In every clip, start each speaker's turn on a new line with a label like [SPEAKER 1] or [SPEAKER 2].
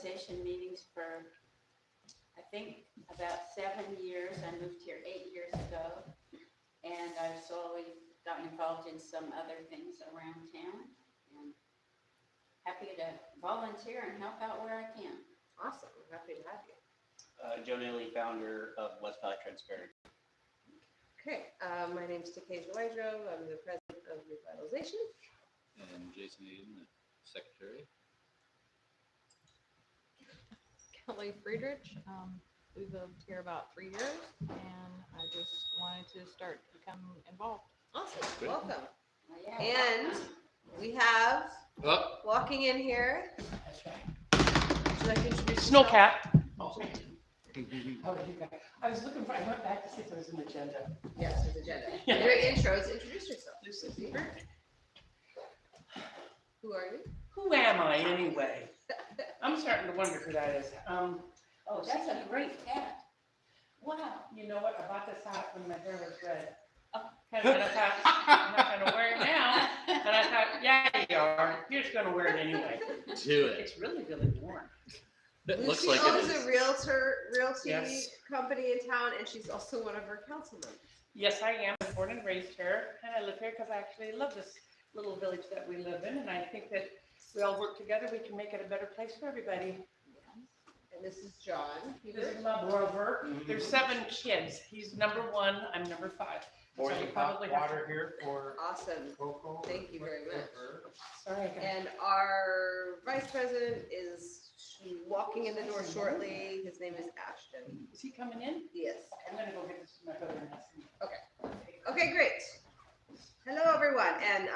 [SPEAKER 1] revitalization meetings for, I think, about 7 years. I moved here 8 years ago, and I've slowly gotten involved in some other things around town, and happy to volunteer and help out where I can.
[SPEAKER 2] Awesome. I'm happy to have you.
[SPEAKER 3] Joe Neely, founder of West Valley Transparency.
[SPEAKER 2] Okay, my name's Takeja Wydro. I'm the president of Revitalization.
[SPEAKER 4] And Jason Eden, the secretary.
[SPEAKER 5] Kelly Friedrich. We've lived here about 3 years, and I just wanted to start to become involved.
[SPEAKER 2] Awesome.
[SPEAKER 4] Great.
[SPEAKER 2] Welcome.
[SPEAKER 1] Well, yeah.
[SPEAKER 2] And we have walking in here.
[SPEAKER 6] That's right.
[SPEAKER 2] Would you like to introduce yourself?
[SPEAKER 6] Snowcat. Oh. How are you guys? I was looking for, I went back to see if there was an agenda.
[SPEAKER 2] Yes, there's agenda.
[SPEAKER 6] Yeah.
[SPEAKER 2] Your intros. Introduce yourself.
[SPEAKER 6] Lucy.
[SPEAKER 2] Who are you?
[SPEAKER 6] Who am I anyway? I'm starting to wonder who that is.
[SPEAKER 1] Oh, that's a great cat. Wow.
[SPEAKER 6] You know what? I bought this hat when my hair was red. And I thought, I'm not gonna wear it now. And I thought, yeah, you are. You're just gonna wear it anyway.
[SPEAKER 4] Do it.
[SPEAKER 6] It's really, really warm.
[SPEAKER 4] It looks
[SPEAKER 2] Lucy
[SPEAKER 4] like it
[SPEAKER 2] owns
[SPEAKER 4] is.
[SPEAKER 2] a realty
[SPEAKER 6] Yes.
[SPEAKER 2] company in town, and she's also one of our council members.
[SPEAKER 6] Yes, I am. I'm born and raised here, and I live here because I actually love this little village that we live in, and I think that we all work together, we can make it a better place for everybody.
[SPEAKER 2] And this is John.
[SPEAKER 6] This is my brother. There's 7 kids. He's number 1, I'm number 5. So you probably have to.
[SPEAKER 7] Here for
[SPEAKER 2] Awesome.
[SPEAKER 7] Coco.
[SPEAKER 2] Thank you very much.
[SPEAKER 6] Sorry, guys.
[SPEAKER 2] And our vice president is walking in the door shortly. His name is Ashton.
[SPEAKER 6] Is he coming in?
[SPEAKER 2] Yes.
[SPEAKER 6] I'm gonna go get this to my brother and ask him.
[SPEAKER 2] Okay, great. Hello, everyone. And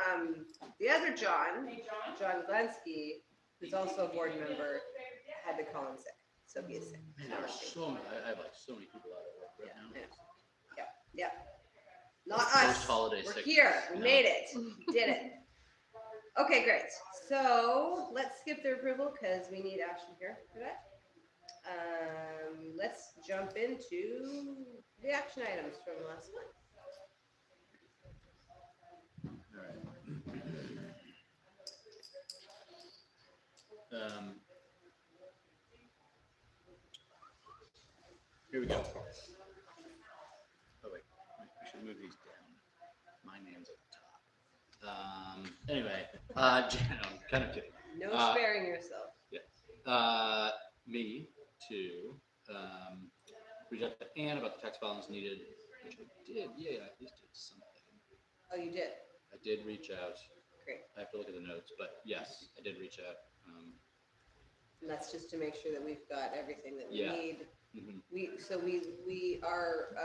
[SPEAKER 2] the other John,
[SPEAKER 6] Hey, John.
[SPEAKER 2] John Glensky, who's also a board member, had to call in sick. So he is sick.
[SPEAKER 4] Man, there are so many, I have like so many people out at work right now.
[SPEAKER 2] Yeah. Not us.
[SPEAKER 4] Post-holiday
[SPEAKER 2] We're
[SPEAKER 4] sickness,
[SPEAKER 2] here. We
[SPEAKER 4] you know.
[SPEAKER 2] made it. Did it. Okay, great. So let's skip the approval because we need Ashton here for that. Let's jump into the action items from last month.
[SPEAKER 4] All right. Here we go. Oh wait, we should move these down. My name's at the top. Anyway, I'm kind of kidding.
[SPEAKER 2] No sparing yourself.
[SPEAKER 4] Me to reach out to Ann about the tax filings needed, which I did. Yeah, I at least did something.
[SPEAKER 2] Oh, you did?
[SPEAKER 4] I did reach out.
[SPEAKER 2] Great.
[SPEAKER 4] I have to look at the notes, but yes, I did reach out.
[SPEAKER 2] And that's just to make sure that we've got everything that we
[SPEAKER 4] Yeah.
[SPEAKER 2] need.
[SPEAKER 4] Mhm.
[SPEAKER 2] Our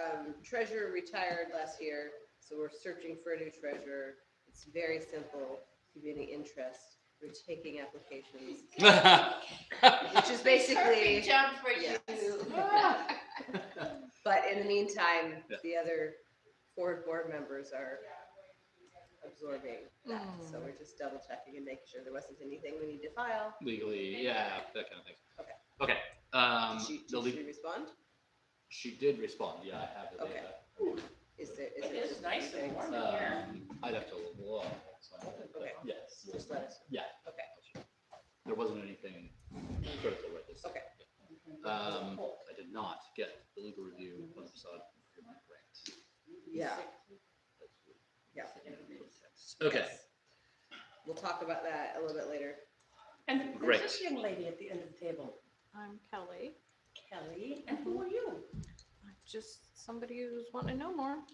[SPEAKER 2] treasurer retired last year, so we're searching for a new treasurer. It's very simple. If you have any interest, we're taking applications, which is basically.
[SPEAKER 1] Jump for
[SPEAKER 2] Yes.
[SPEAKER 1] you.
[SPEAKER 2] But in the meantime,
[SPEAKER 4] Yeah.
[SPEAKER 2] the other 4 board members are absorbing that. So we're just double checking and making sure there wasn't anything we need to file.
[SPEAKER 4] Legally, yeah, that kind of thing.
[SPEAKER 2] Okay.
[SPEAKER 4] Okay.
[SPEAKER 2] Did she respond?
[SPEAKER 4] She did respond. Yeah, I have the
[SPEAKER 2] Okay.
[SPEAKER 4] data.
[SPEAKER 2] Is
[SPEAKER 1] It
[SPEAKER 2] there
[SPEAKER 1] is
[SPEAKER 2] just
[SPEAKER 1] nice and
[SPEAKER 2] things?
[SPEAKER 1] warm in here.
[SPEAKER 4] I'd have to look.
[SPEAKER 2] Okay.
[SPEAKER 4] Yes.
[SPEAKER 2] Just let us.
[SPEAKER 4] Yeah.
[SPEAKER 2] Okay.
[SPEAKER 4] There wasn't anything critical with this.
[SPEAKER 2] Okay.
[SPEAKER 4] I did not get the legal review on the facade improvement grant.
[SPEAKER 2] Yeah. Yeah.
[SPEAKER 4] Okay.
[SPEAKER 2] We'll talk about that a little bit later.
[SPEAKER 6] And
[SPEAKER 4] Great.
[SPEAKER 6] there's this young lady at the end of the table,
[SPEAKER 5] I'm Kelly.
[SPEAKER 6] Kelly, and who are you?
[SPEAKER 5] I'm just somebody who's wanting to know more.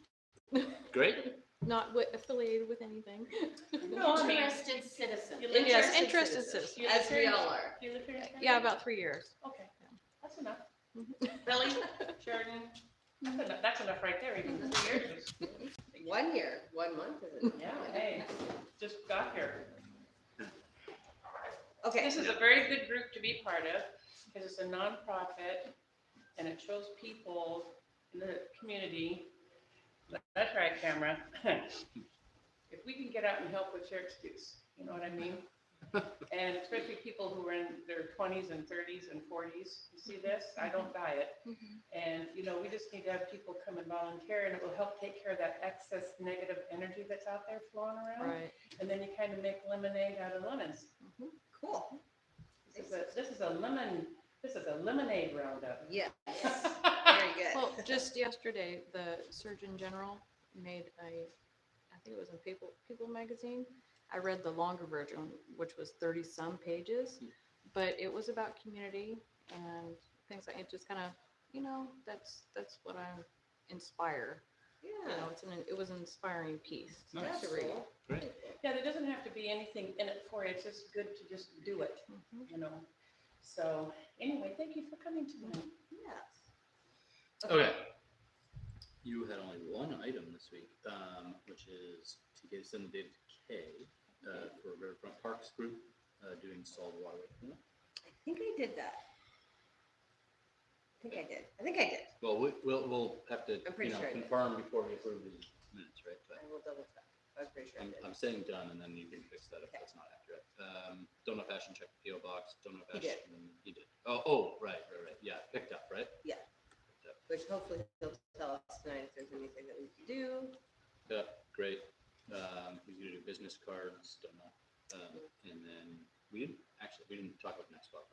[SPEAKER 4] Great.
[SPEAKER 5] Not affiliated with anything.
[SPEAKER 6] No, I mean,
[SPEAKER 1] Interested citizen.
[SPEAKER 6] you live
[SPEAKER 5] Yes,
[SPEAKER 6] here?
[SPEAKER 5] interested citizen.
[SPEAKER 6] You
[SPEAKER 2] As
[SPEAKER 6] live
[SPEAKER 2] we
[SPEAKER 6] here?
[SPEAKER 2] all are.
[SPEAKER 6] You live here?
[SPEAKER 5] Yeah, about 3 years.
[SPEAKER 6] Okay, that's enough.
[SPEAKER 5] Mhm.
[SPEAKER 6] Billy, Sheridan, that's enough right there, even 3 years.
[SPEAKER 2] 1 year, 1 month, is it?
[SPEAKER 6] Yeah, hey, just got here.
[SPEAKER 2] Okay.
[SPEAKER 6] This is a very good group to be part of, because it's a nonprofit, and it shows people in the community. That's right, camera. If we can get out and help with your excuse, you know what I mean? And especially people who are in their 20s and 30s and 40s, you see this? I don't diet. And, you know, we just need to have people come and volunteer, and it will help take care of that excess negative energy that's out there flowing around.
[SPEAKER 5] Right.
[SPEAKER 6] And then you kind of make lemonade out of lemons.
[SPEAKER 2] Cool.
[SPEAKER 6] This is this is a lemonade roundup.
[SPEAKER 2] Yes, very good.
[SPEAKER 5] Well, just yesterday, the Surgeon General made I think it was in People magazine. I read the longer version, which was 30-some pages, but it was about community and things like it. Just kind of, that's what I inspire.
[SPEAKER 2] Yeah.
[SPEAKER 5] It was an inspiring piece
[SPEAKER 4] Nice.
[SPEAKER 5] to read.
[SPEAKER 4] Great.
[SPEAKER 6] Yeah, there doesn't have to be anything in it for you. It's just good to just do it,
[SPEAKER 5] Mhm.
[SPEAKER 6] So anyway, thank you for coming tonight.
[SPEAKER 2] Yes.
[SPEAKER 4] Okay. You had only one item this week, which is to send the data to Kay for Riverfront Parks Group doing solid waterway cleanup.
[SPEAKER 2] I think I did that. I think I did.
[SPEAKER 4] Well, we'll have to
[SPEAKER 2] I'm pretty sure I did.
[SPEAKER 4] confirm before we approve the minutes, right? But
[SPEAKER 2] I will double check. I was pretty sure I did.
[SPEAKER 4] I'm saying done, and then you can fix that if
[SPEAKER 2] Okay.
[SPEAKER 4] that's not accurate. Don't know if Ashton checked the PO box. Don't know if
[SPEAKER 2] He did.
[SPEAKER 4] He did. Oh, right. Yeah, picked up, right?
[SPEAKER 2] Yeah.
[SPEAKER 4] Picked up.
[SPEAKER 2] Which hopefully he'll tell us tonight if there's anything that we can do.
[SPEAKER 4] Yeah, great. We could do business cards. Don't know. And then we didn't talk about next spot.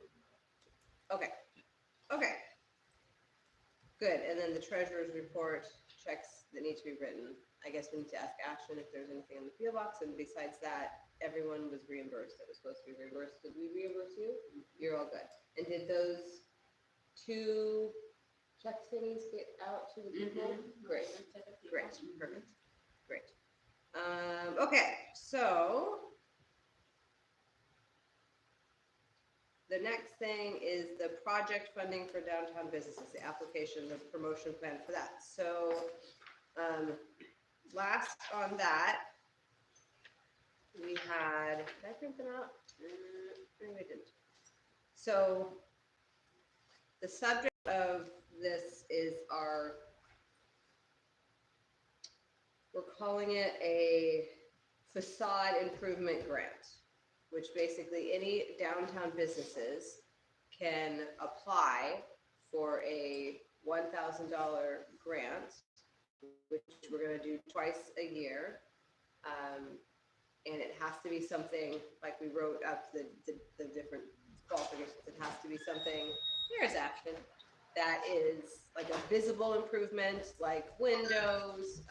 [SPEAKER 2] Okay. Okay. Good. And then the treasurer's report, checks that need to be written. I guess we need to ask Ashton if there's anything in the PO box. And besides that, everyone was reimbursed that was supposed to be reimbursed. Did we reimburse you? You're all good. And did those 2 check thingies get out to the people? Great. Great. Perfect. Great. Okay. So the next thing is the project funding for downtown businesses, the application, the promotion plan for that. So, last on that, we had, did I print them out? Maybe I didn't. So, the subject of this is we're calling it a facade improvement grant, which basically any downtown businesses can apply for a $1,000 grant, which we're going to do twice a year. And it has to be something, like we wrote up the different qualifications, it has to be something, here's Ashton, that is like a visible improvement, like windows,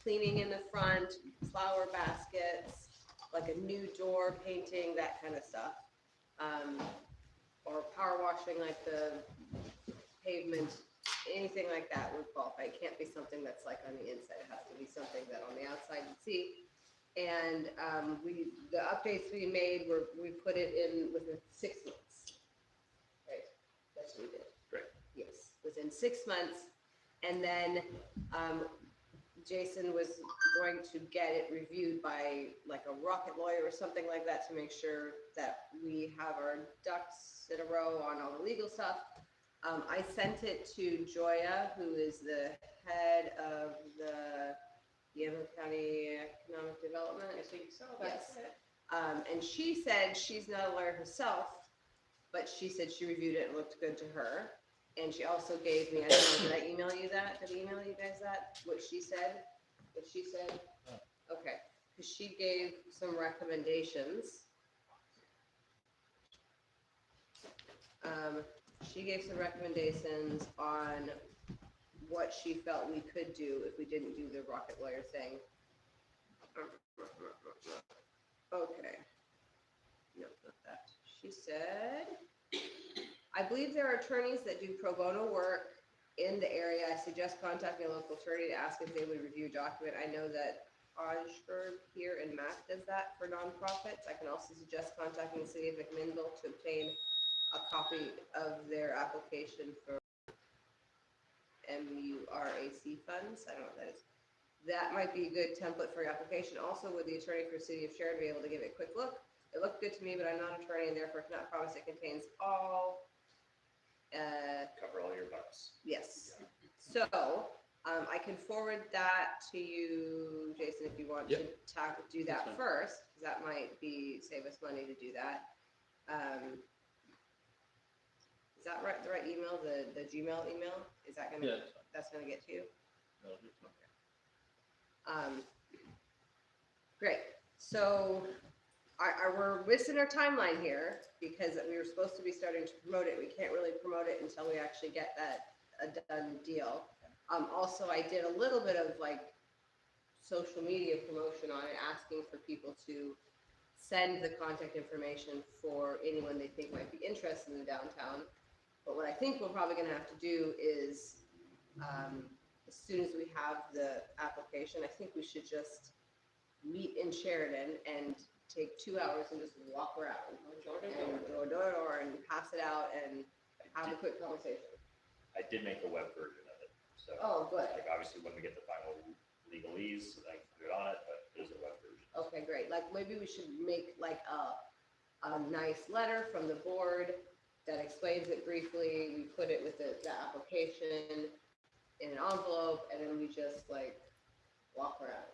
[SPEAKER 2] cleaning in the front, flower baskets, like a new door painting, that kind of stuff. Or power washing, like the pavement, anything like that would qualify. It can't be something that's like on the inside. It has to be something that on the outside you see. And the updates we made were, we put it in within 6 months. Right, that's what we did.
[SPEAKER 4] Great.
[SPEAKER 2] Yes, within 6 months. And then Jason was going to get it reviewed by like a rocket lawyer or something like that to make sure that we have our ducks in a row on all the legal stuff. I sent it to Joya, who is the head of the Hebert County Economic Development.
[SPEAKER 6] I think so, that's
[SPEAKER 2] Yes.
[SPEAKER 6] it.
[SPEAKER 2] And she said she's not a lawyer herself, but she said she reviewed it and it looked good to her. And she also gave me, I don't know, did I email you that? Did I email you guys that? What she said? Okay, because she gave some recommendations. She gave some recommendations on what she felt we could do if we didn't do the rocket lawyer thing. Okay. No, not that. She said, I believe there are attorneys that do pro bono work in the area. I suggest contacting a local attorney to ask if they would review a document. I know that Osberg here in Mac does that for nonprofits. I can also suggest contacting the city of McMinnville to obtain a copy of their application for MURAC funds. I don't know what that is. That might be a good template for your application. Also, would the attorney for the city of Sheridan be able to give it a quick look? It looked good to me, but I'm not an attorney and therefore cannot promise it contains all.
[SPEAKER 4] Cover all your bucks.
[SPEAKER 2] Yes. So I can forward that to you, Jason, if you want to do that
[SPEAKER 4] That's fine.
[SPEAKER 2] first, because that might save us money to do that. Is that right? The right email, the Gmail email? Is that gonna?
[SPEAKER 4] Yeah, that's fine.
[SPEAKER 2] That's gonna get to you.
[SPEAKER 4] That'll do.
[SPEAKER 2] Great. So we're missing our timeline here because we were supposed to be starting to promote it. We can't really promote it until we actually get that a done deal. Also, I did a little bit of like social media promotion on it, asking for people to send the contact information for anyone they think might be interested in the downtown. But what I think we're probably gonna have to do is, as soon as we have the application, I think we should just meet in Sheridan and take 2 hours and just walk around and go door to door and pass it out and have a quick conversation.
[SPEAKER 7] I did make a web version of it, so.
[SPEAKER 2] Oh, good.
[SPEAKER 7] Like, obviously, when we get the final legalese, I can put it on it, but there's a web version.
[SPEAKER 2] Okay, great. Like maybe we should make like a nice letter from the board that explains it briefly. We put it with the application in an envelope and then we just like walk around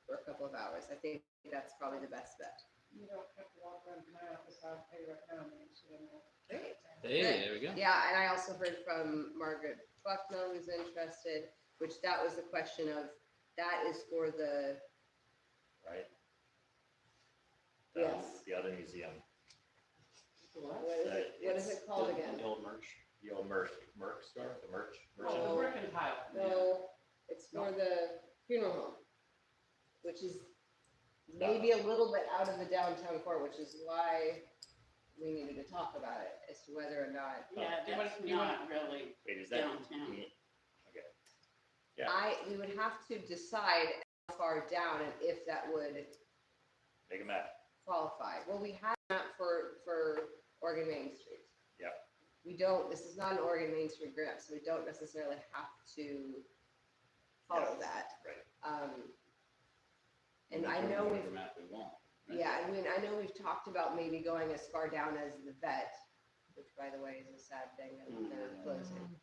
[SPEAKER 2] for a couple of hours. I think that's probably the best bet.
[SPEAKER 6] You don't have to walk around my office, I'll pay right now, so you know.
[SPEAKER 2] Great.
[SPEAKER 4] Hey, there we go.
[SPEAKER 2] Yeah, and I also heard from Margaret Bucknell who's interested, which that was the question of, that is for the,
[SPEAKER 7] Right?
[SPEAKER 2] Yes.
[SPEAKER 7] The other museum,
[SPEAKER 2] what is it called again?
[SPEAKER 3] The old merch.
[SPEAKER 7] the old merch store, the merch.
[SPEAKER 6] Oh, the mercantile.
[SPEAKER 2] No, it's for the funeral home, which is maybe a little bit out of the downtown core, which is why we needed to talk about it, as to whether or not.
[SPEAKER 1] Yeah,
[SPEAKER 6] Do you want-
[SPEAKER 1] that's
[SPEAKER 6] do you want-
[SPEAKER 1] not really
[SPEAKER 7] Wait, is that?
[SPEAKER 1] downtown.
[SPEAKER 7] Okay. Yeah.
[SPEAKER 2] We would have to decide how far down and if that would
[SPEAKER 7] Make a map.
[SPEAKER 2] qualify. Well, we have that for Oregon Main Street.
[SPEAKER 7] Yep.
[SPEAKER 2] We don't, this is not an Oregon Main Street grant, so we don't necessarily have to follow that.
[SPEAKER 7] Right.
[SPEAKER 2] And I know
[SPEAKER 4] Whatever
[SPEAKER 2] we've,
[SPEAKER 4] map we want. right?
[SPEAKER 2] yeah, I mean, I know we've talked about maybe going as far down as the vet, which by the way is a sad thing that they're closing.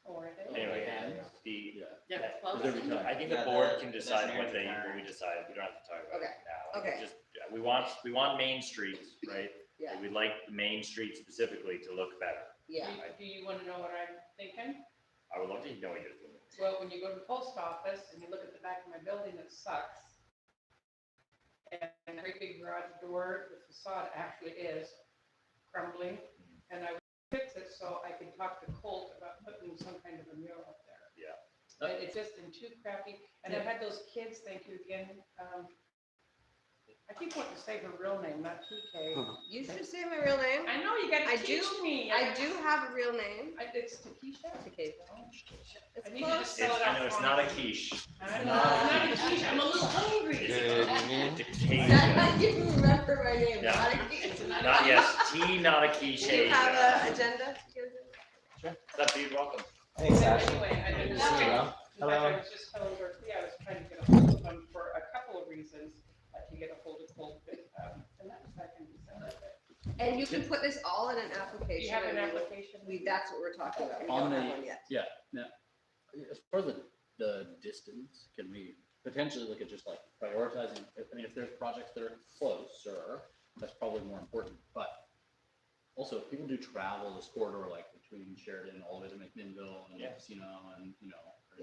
[SPEAKER 6] Or they-
[SPEAKER 7] Anyway,
[SPEAKER 4] Yeah.
[SPEAKER 7] the,
[SPEAKER 1] They're
[SPEAKER 7] Yeah,
[SPEAKER 1] closing.
[SPEAKER 4] every time.
[SPEAKER 7] I think the
[SPEAKER 3] Yeah,
[SPEAKER 7] board
[SPEAKER 3] the-
[SPEAKER 7] can
[SPEAKER 3] that's
[SPEAKER 7] decide
[SPEAKER 3] an
[SPEAKER 7] what they,
[SPEAKER 3] area.
[SPEAKER 7] what we decide, we don't have to talk about
[SPEAKER 2] Okay,
[SPEAKER 7] it now. Like,
[SPEAKER 2] okay.
[SPEAKER 7] Just, we want Main Street, right?
[SPEAKER 2] Yeah.
[SPEAKER 7] We'd like Main Street specifically to look better.
[SPEAKER 2] Yeah,
[SPEAKER 6] Do you want to know what I'm thinking?
[SPEAKER 7] I would love to know what you're doing.
[SPEAKER 6] Well, when you go to the post office and you look at the back of my building, it sucks. And a great big garage door, the facade actually is crumbling. And I would fix it so I could talk to Colt about putting some kind of a mural up there.
[SPEAKER 7] Yeah.
[SPEAKER 6] And it's just been too crappy. And I've had those kids, thank you again. I keep wanting to say her real name, not TK.
[SPEAKER 2] you should say my real name.
[SPEAKER 6] I know, you gotta
[SPEAKER 2] I
[SPEAKER 6] teach
[SPEAKER 2] do-
[SPEAKER 6] me.
[SPEAKER 2] I do have a real name.
[SPEAKER 6] It's Takesha?
[SPEAKER 2] Okay. It's
[SPEAKER 6] I need you to
[SPEAKER 2] close.
[SPEAKER 6] spell it out
[SPEAKER 7] I know it's
[SPEAKER 6] for
[SPEAKER 7] not
[SPEAKER 6] me.
[SPEAKER 7] a quiche.
[SPEAKER 6] I'm not a quiche, I'm a little hungry.
[SPEAKER 7] Decasia.
[SPEAKER 2] You remember my name,
[SPEAKER 7] Yeah.
[SPEAKER 2] not a kid.
[SPEAKER 7] Not, yes, tea, not a quiche.
[SPEAKER 2] Do you have an agenda?
[SPEAKER 7] What's up, dude? Welcome.
[SPEAKER 8] Thanks, Ashley.
[SPEAKER 6] Anyway, I've been
[SPEAKER 8] Good to see you.
[SPEAKER 6] working. In fact,
[SPEAKER 8] Hello.
[SPEAKER 6] I was just telling Berkeley, I was trying to get a hold of them for a couple of reasons, to get a hold of Colt, but, and that was back in December.
[SPEAKER 2] And you can put this all in an
[SPEAKER 6] Do
[SPEAKER 2] application.
[SPEAKER 6] you have an
[SPEAKER 2] and we will-
[SPEAKER 6] application?
[SPEAKER 2] That's what we're talking about. We
[SPEAKER 4] On
[SPEAKER 2] don't have
[SPEAKER 4] the-
[SPEAKER 2] one yet.
[SPEAKER 4] Yeah, now, as far as the distance, can we potentially look at just like prioritizing, I mean, if there's projects that are closer, that's probably more important, but also if people do travel this corridor, like between Sheridan all the way to McMinnville and
[SPEAKER 7] Yeah.
[SPEAKER 4] Casino and, everything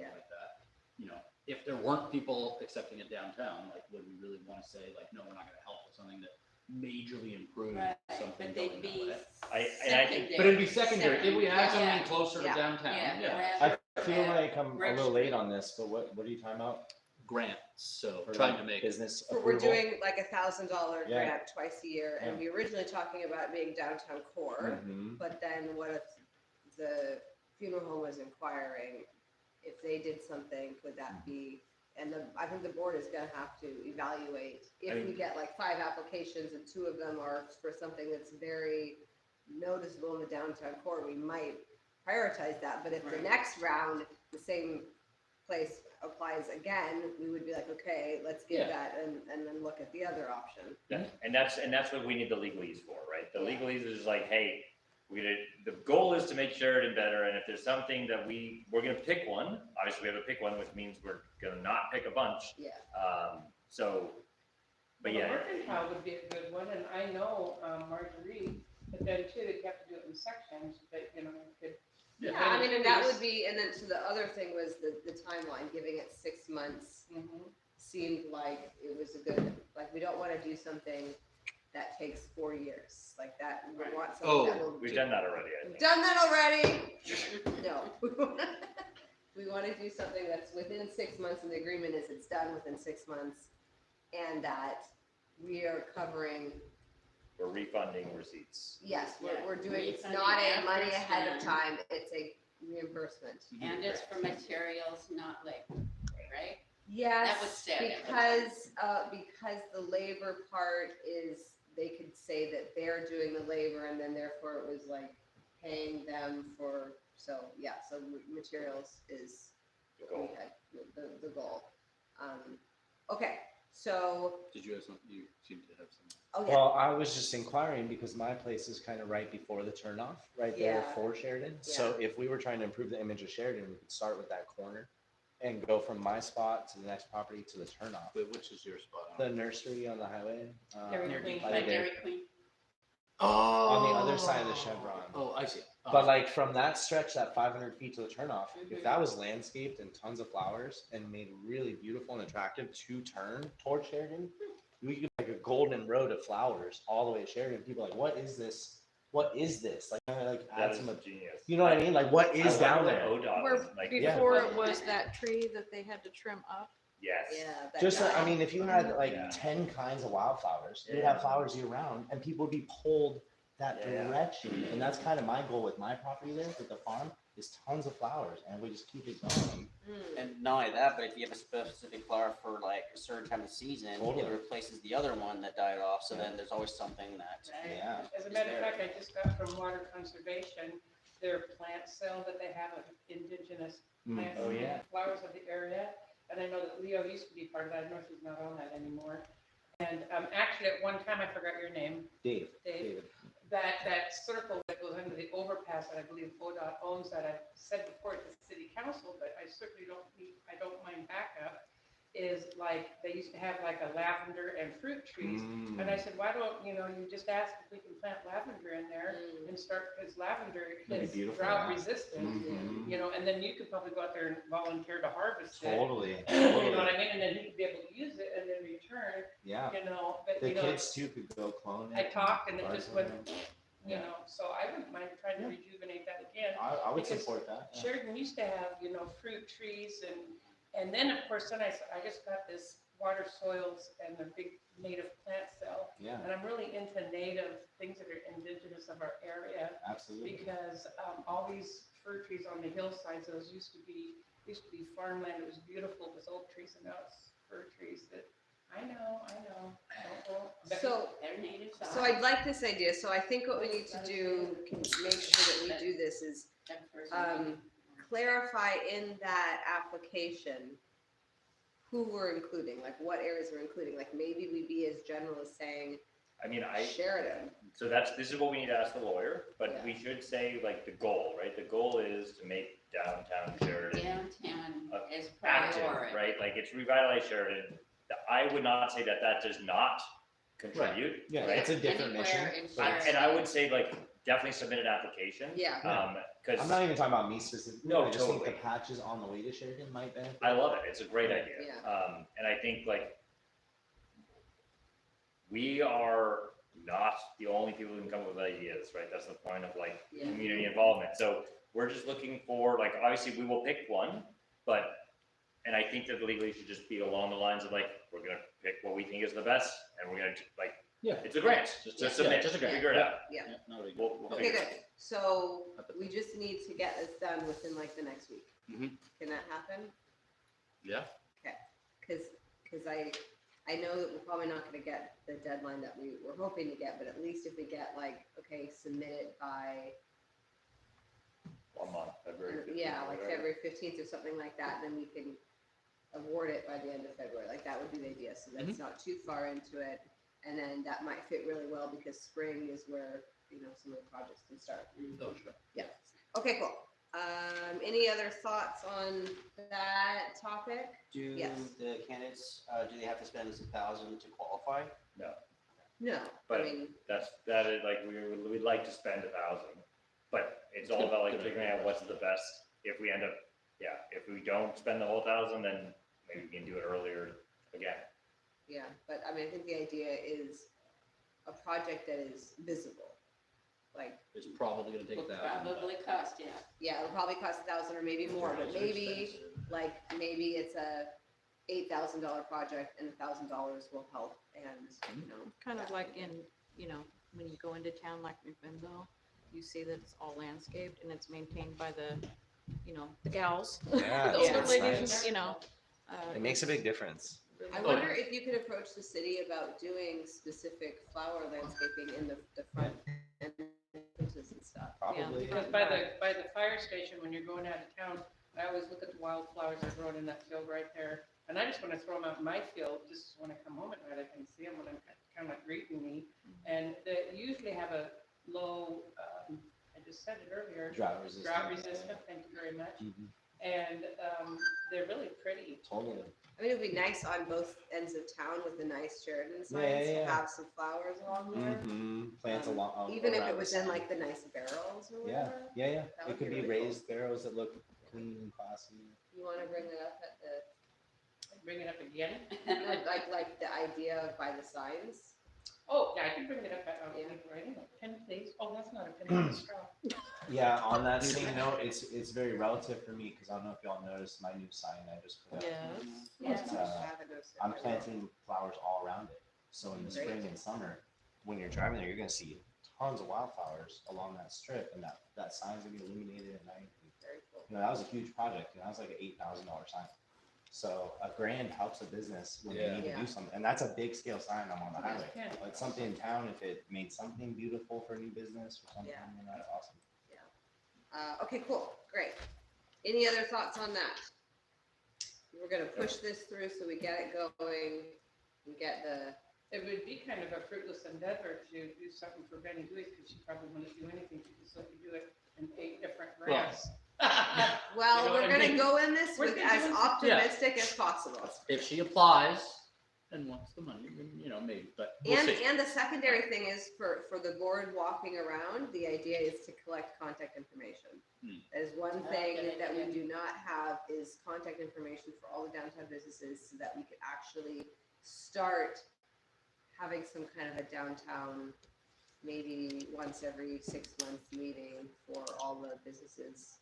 [SPEAKER 2] Yeah.
[SPEAKER 4] like that, if there weren't people accepting it downtown, like, would we really want to say, like, no, we're not gonna help with something that majorly improves
[SPEAKER 1] Right,
[SPEAKER 4] something
[SPEAKER 1] but
[SPEAKER 4] going
[SPEAKER 1] they'd
[SPEAKER 4] that
[SPEAKER 1] be
[SPEAKER 4] way?
[SPEAKER 7] And I think-
[SPEAKER 4] But it'd be secondary, if we had
[SPEAKER 1] Yeah.
[SPEAKER 4] something closer to
[SPEAKER 2] Yeah.
[SPEAKER 4] downtown, yeah.
[SPEAKER 1] rather
[SPEAKER 8] I feel
[SPEAKER 1] than
[SPEAKER 8] like I'm a
[SPEAKER 1] Grove
[SPEAKER 8] little late
[SPEAKER 1] Street.
[SPEAKER 8] on this, but what are you talking about?
[SPEAKER 4] Grants, so
[SPEAKER 8] For,
[SPEAKER 4] trying
[SPEAKER 8] like,
[SPEAKER 4] to make.
[SPEAKER 8] business
[SPEAKER 2] We're
[SPEAKER 8] approval?
[SPEAKER 2] doing like $1,000
[SPEAKER 8] Yeah.
[SPEAKER 2] grant twice a year, and we originally talking about being downtown core,
[SPEAKER 8] Mhm.
[SPEAKER 2] but then what if the funeral home was inquiring if they did something, could that be? And I think the board is gonna have to evaluate, if
[SPEAKER 7] I
[SPEAKER 2] we
[SPEAKER 7] mean-
[SPEAKER 2] get like 5 applications and 2 of them are for something that's very noticeable in the downtown core, we might prioritize that, but if the
[SPEAKER 1] Right.
[SPEAKER 2] next round, the same place applies again, we would be like, okay, let's give
[SPEAKER 4] Yeah.
[SPEAKER 2] that and then look at the other option.
[SPEAKER 7] Yeah, and that's what we need the legalese for, right? The
[SPEAKER 2] Yeah.
[SPEAKER 7] legalese is like, hey, the goal is to make Sheridan better, and if there's something that we're gonna pick one, obviously we have to pick one, which means we're gonna not pick a bunch.
[SPEAKER 2] Yeah.
[SPEAKER 7] But
[SPEAKER 6] Well,
[SPEAKER 7] yeah,
[SPEAKER 6] the mercantile would be a good one, and I know, Marguerite, but then too, they'd have to do it in sections, but, could.
[SPEAKER 2] Yeah, I mean, and that would be, and then, so the other thing was the timeline, giving it 6 months.
[SPEAKER 6] Mhm.
[SPEAKER 2] seemed like it was a good, like, we don't want to do something that takes 4 years, like that, we
[SPEAKER 1] Right.
[SPEAKER 2] want something that will.
[SPEAKER 7] We've done that already, I
[SPEAKER 2] We've
[SPEAKER 7] think.
[SPEAKER 2] done that already. No. We want to do something that's within 6 months, and the agreement is it's done within 6 months, and that we are covering,
[SPEAKER 7] We're refunding receipts.
[SPEAKER 2] yes,
[SPEAKER 1] Yeah,
[SPEAKER 2] we're doing, it's
[SPEAKER 1] refunding
[SPEAKER 2] not a
[SPEAKER 1] after
[SPEAKER 2] money
[SPEAKER 1] it's
[SPEAKER 2] ahead of
[SPEAKER 1] done.
[SPEAKER 2] time, it's a reimbursement.
[SPEAKER 1] And it's for materials, not labor, right?
[SPEAKER 2] Yes,
[SPEAKER 1] That was said at the
[SPEAKER 2] because the labor part is, they could say that they're doing the labor, and then therefore it was like paying them for, so, yeah, so materials is
[SPEAKER 7] The
[SPEAKER 2] what we
[SPEAKER 7] goal.
[SPEAKER 2] had, the goal. Okay, so,
[SPEAKER 4] Did you have something, you seem to have some?
[SPEAKER 2] oh, yeah,
[SPEAKER 8] Well, I was just inquiring because my place is kind of right before the turnoff, right there
[SPEAKER 2] Yeah.
[SPEAKER 8] for Sheridan. So if we were trying to improve the image of Sheridan, we could start with that corner and go from my spot to the next property to the turnoff.
[SPEAKER 4] Wait, which is your spot?
[SPEAKER 8] The nursery on the highway.
[SPEAKER 6] Dairy Queen.
[SPEAKER 8] by the
[SPEAKER 1] Like
[SPEAKER 8] Dairy-
[SPEAKER 1] Dairy Queen.
[SPEAKER 8] On the other side of the Chevron.
[SPEAKER 4] Oh, I see.
[SPEAKER 8] But like from that stretch, that 500 feet to the turnoff,
[SPEAKER 1] Mhm.
[SPEAKER 8] if that was landscaped and tons of flowers and made really beautiful and attractive to turn toward Sheridan, we could like a golden road of flowers all the way to Sheridan. People are like, what is this? What is this? Like,
[SPEAKER 7] That
[SPEAKER 8] add
[SPEAKER 7] is
[SPEAKER 8] some,
[SPEAKER 7] genius.
[SPEAKER 8] you know what I mean? Like, what is down there?
[SPEAKER 5] Where
[SPEAKER 7] Like,
[SPEAKER 5] before it was that tree that they had to trim up.
[SPEAKER 7] yes.
[SPEAKER 2] yeah. that
[SPEAKER 8] Just like,
[SPEAKER 2] guy.
[SPEAKER 8] I mean, if you had like
[SPEAKER 7] Yeah.
[SPEAKER 8] 10 kinds of wildflowers, you'd
[SPEAKER 7] Yeah.
[SPEAKER 8] have flowers year round, and people would be pulled that
[SPEAKER 7] Yeah.
[SPEAKER 8] direction. And that's kind of my goal with my property there, with the farm, is tons of flowers, and we just keep it going.
[SPEAKER 2] Mm.
[SPEAKER 3] And not only that, but if you have a specific flower for like a certain time of season,
[SPEAKER 8] Totally.
[SPEAKER 3] it replaces the other one that died off. So then there's always something that.
[SPEAKER 1] Right.
[SPEAKER 8] Yeah.
[SPEAKER 6] As a matter of fact, I just got from Water Conservation, their plant sale that they have of indigenous
[SPEAKER 8] Mm.
[SPEAKER 6] plants
[SPEAKER 7] Oh,
[SPEAKER 6] and
[SPEAKER 7] yeah.
[SPEAKER 6] flowers of the area. And I know that Leo used to be part of that. I know she's not on that anymore. And actually, at one time, I forgot your name,
[SPEAKER 8] Dave.
[SPEAKER 6] Dave. That circle that goes under the overpass that I believe ODOT owns, that I've said before to the city council, but I certainly I don't mind backup, is like, they used to have like a lavender and fruit trees.
[SPEAKER 8] Mm.
[SPEAKER 6] And I said, why don't, you just ask if we can plant lavender in there
[SPEAKER 2] Mm.
[SPEAKER 6] and start, because lavender
[SPEAKER 8] That'd
[SPEAKER 6] is
[SPEAKER 8] be beautiful,
[SPEAKER 6] drought
[SPEAKER 8] yeah.
[SPEAKER 6] resistant,
[SPEAKER 8] Mhm.
[SPEAKER 6] and then you could probably go out there and volunteer to harvest it.
[SPEAKER 8] Totally.
[SPEAKER 6] You know what I mean? And then he could be able to use it and then return,
[SPEAKER 8] Yeah.
[SPEAKER 6] but
[SPEAKER 8] The kids too could go clone it.
[SPEAKER 6] I talked and it
[SPEAKER 8] Garden
[SPEAKER 6] just went,
[SPEAKER 8] it.
[SPEAKER 6] so I wouldn't mind trying to
[SPEAKER 8] Yeah.
[SPEAKER 6] rejuvenate that again.
[SPEAKER 8] I would
[SPEAKER 6] because
[SPEAKER 8] support that. Yeah.
[SPEAKER 6] Sheridan used to have, fruit trees and then of course, then I just got this water soils and the big native plant cell.
[SPEAKER 8] Yeah,
[SPEAKER 6] And I'm really into native things that are indigenous of our area
[SPEAKER 8] absolutely.
[SPEAKER 6] because all these fir trees on the hillsides, those used to be farmland. It was beautiful with oak trees and now it's fir trees that, I know. Don't go- but-
[SPEAKER 2] So,
[SPEAKER 1] They're native.
[SPEAKER 2] so I'd like this idea, so I think what we need to do, can make sure that we do this is, clarify in that application who we're including, like what areas we're including, like maybe we be as general as saying
[SPEAKER 7] I mean,
[SPEAKER 2] Sheridan.
[SPEAKER 7] so this is what we need to ask the lawyer, but
[SPEAKER 2] Yeah.
[SPEAKER 7] we should say like the goal, right? The goal is to make downtown Sheridan
[SPEAKER 1] Downtown is
[SPEAKER 7] active,
[SPEAKER 1] priority.
[SPEAKER 7] right? Like it's revitalize Sheridan. I would not say that does not contribute,
[SPEAKER 8] Yeah,
[SPEAKER 7] right?
[SPEAKER 8] it's a different mission.
[SPEAKER 1] Anywhere in
[SPEAKER 8] but it's-
[SPEAKER 7] And I would say like definitely submit an application.
[SPEAKER 2] Yeah.
[SPEAKER 8] I'm
[SPEAKER 7] Because
[SPEAKER 8] not even talking about me specifically.
[SPEAKER 7] No,
[SPEAKER 8] I just think
[SPEAKER 7] totally.
[SPEAKER 8] the patches on the way to Sheridan might benefit.
[SPEAKER 7] I love it. It's a great idea.
[SPEAKER 2] Yeah.
[SPEAKER 7] And I think like we are not the only people who can come up with ideas, right? That's the point of like
[SPEAKER 2] Yeah.
[SPEAKER 7] community involvement. So we're just looking for like, obviously we will pick one, and I think that legally should just be along the lines of like, we're gonna pick what we think is the best and we're gonna like,
[SPEAKER 4] Yeah.
[SPEAKER 7] it's a grant, just
[SPEAKER 4] Yeah,
[SPEAKER 7] submit,
[SPEAKER 4] just a grant.
[SPEAKER 7] figure it out.
[SPEAKER 2] Yeah.
[SPEAKER 4] Yeah, not a big
[SPEAKER 7] We'll
[SPEAKER 2] Okay,
[SPEAKER 7] figure it
[SPEAKER 2] good. So
[SPEAKER 4] At the-
[SPEAKER 2] we just need to get this done within like the next week.
[SPEAKER 4] Mhm.
[SPEAKER 2] Can that happen?
[SPEAKER 4] Yeah.
[SPEAKER 2] Because I know that we're probably not gonna get the deadline that we were hoping to get, but at least if we get like, okay, submit it by,
[SPEAKER 7] 1 month, February 15th,
[SPEAKER 2] yeah, like
[SPEAKER 7] whatever.
[SPEAKER 2] February 15th or something like that, then we can award it by the end of February. Like that would be the idea. So that's not too far into it. And then that might fit really well because spring is where, some of the projects can start.
[SPEAKER 4] Oh, sure.
[SPEAKER 2] Yeah. Okay, cool. Any other thoughts on that topic?
[SPEAKER 3] Do
[SPEAKER 2] Yes.
[SPEAKER 3] the candidates, do they have to spend 1,000 to qualify?
[SPEAKER 2] No, I
[SPEAKER 7] But-
[SPEAKER 2] mean,
[SPEAKER 7] That is like, we'd like to spend 1,000, but it's all about like figuring out what's the best. If we end up, if we don't spend the whole 1,000, then maybe we can do it earlier. again.
[SPEAKER 2] Yeah, but I mean, I think the idea is a project that is visible. Like,
[SPEAKER 4] It's probably gonna take
[SPEAKER 1] Will
[SPEAKER 4] that.
[SPEAKER 1] probably cost, yeah.
[SPEAKER 2] yeah, it'll probably cost 1,000 or maybe more, but maybe, like, maybe it's a $8,000 project and $1,000 will help and, you know.
[SPEAKER 5] Kind of like in, you know, when you go into town like McMinnville, you see that it's all landscaped and it's maintained by the, you know, the gals.
[SPEAKER 8] Yeah,
[SPEAKER 5] The
[SPEAKER 2] Yeah,
[SPEAKER 5] older
[SPEAKER 2] it's
[SPEAKER 5] ladies,
[SPEAKER 8] nice.
[SPEAKER 5] you know.
[SPEAKER 8] It makes a big difference.
[SPEAKER 2] I wonder if you could approach the city about doing specific flower landscaping in the front entrances and stuff.
[SPEAKER 8] Probably.
[SPEAKER 6] Because by the fire station, when you're going out of town, I always look at the wildflowers that are growing in that field right there. And I just want to throw them out in my field, just when I come home at night, I can see them when I'm kind of like greeting me. And they usually have a low, I just said it earlier,
[SPEAKER 8] Drought resistant.
[SPEAKER 6] drought resistant, thank you very much.
[SPEAKER 8] Mhm.
[SPEAKER 6] And they're really pretty.
[SPEAKER 8] Totally.
[SPEAKER 2] I mean, it'd be nice on both ends of town with the nice Sheridan signs
[SPEAKER 8] Yeah, yeah,
[SPEAKER 2] to
[SPEAKER 8] yeah.
[SPEAKER 2] have some flowers along there.
[SPEAKER 8] Plants along.
[SPEAKER 2] Even if
[SPEAKER 8] around
[SPEAKER 2] it
[SPEAKER 8] the
[SPEAKER 2] was in
[SPEAKER 8] sign.
[SPEAKER 2] like the nice barrels or
[SPEAKER 8] Yeah,
[SPEAKER 2] whatever.
[SPEAKER 8] yeah, yeah.
[SPEAKER 2] That
[SPEAKER 8] It
[SPEAKER 2] would
[SPEAKER 8] could
[SPEAKER 2] be
[SPEAKER 8] be
[SPEAKER 2] really cool.
[SPEAKER 8] raised barrels that look clean and classy.
[SPEAKER 2] You wanna bring that up at the,
[SPEAKER 6] Bring it up again.
[SPEAKER 2] like the idea of by the signs?
[SPEAKER 6] Oh, yeah, I can bring it up at,
[SPEAKER 2] Yeah.
[SPEAKER 6] writing a pen, please. Oh, that's not a pen, it's a straw.
[SPEAKER 8] Yeah, on that same note, it's very relative for me because I don't know if y'all noticed my new sign I just put up.
[SPEAKER 5] Yes.
[SPEAKER 1] Yeah.
[SPEAKER 8] But, I'm planting flowers all around it. So in the
[SPEAKER 2] Great.
[SPEAKER 8] spring and summer, when you're driving there, you're gonna see tons of wildflowers along that strip, and that sign's gonna be illuminated at night.
[SPEAKER 2] Very cool.
[SPEAKER 8] You know, that was a huge project, and that was like an $8,000 sign. So $1,000 helps a business when they need to
[SPEAKER 2] Yeah.
[SPEAKER 8] do something, and that's a big scale sign. I'm on the highway,
[SPEAKER 6] Yeah.
[SPEAKER 8] like something in town. If it made something beautiful for a new business or something,
[SPEAKER 2] Yeah.
[SPEAKER 8] you know, that's awesome.
[SPEAKER 2] Okay, cool, great. Any other thoughts on that? We're gonna push this through so we get it going, and get the,
[SPEAKER 6] It would be kind of a fruitless endeavor to do something for Benny Dewey, because she probably wouldn't do anything, she just let you do it in 8 different grants.
[SPEAKER 2] well,
[SPEAKER 6] You know
[SPEAKER 2] we're
[SPEAKER 6] what I
[SPEAKER 2] gonna
[SPEAKER 6] mean?
[SPEAKER 2] go in this
[SPEAKER 6] We're
[SPEAKER 2] with
[SPEAKER 6] gonna
[SPEAKER 2] as
[SPEAKER 6] do it-
[SPEAKER 2] optimistic as possible.
[SPEAKER 4] If she applies and wants the money, then, you know, maybe, but we'll see.
[SPEAKER 2] And the secondary thing is for the board walking around, the idea is to collect contact information. That is one thing
[SPEAKER 1] Okay,
[SPEAKER 2] that we
[SPEAKER 1] yeah.
[SPEAKER 2] do not have is contact information for all the downtown businesses so that we could actually start having some kind of a downtown, maybe once every 6 months meeting for all the businesses.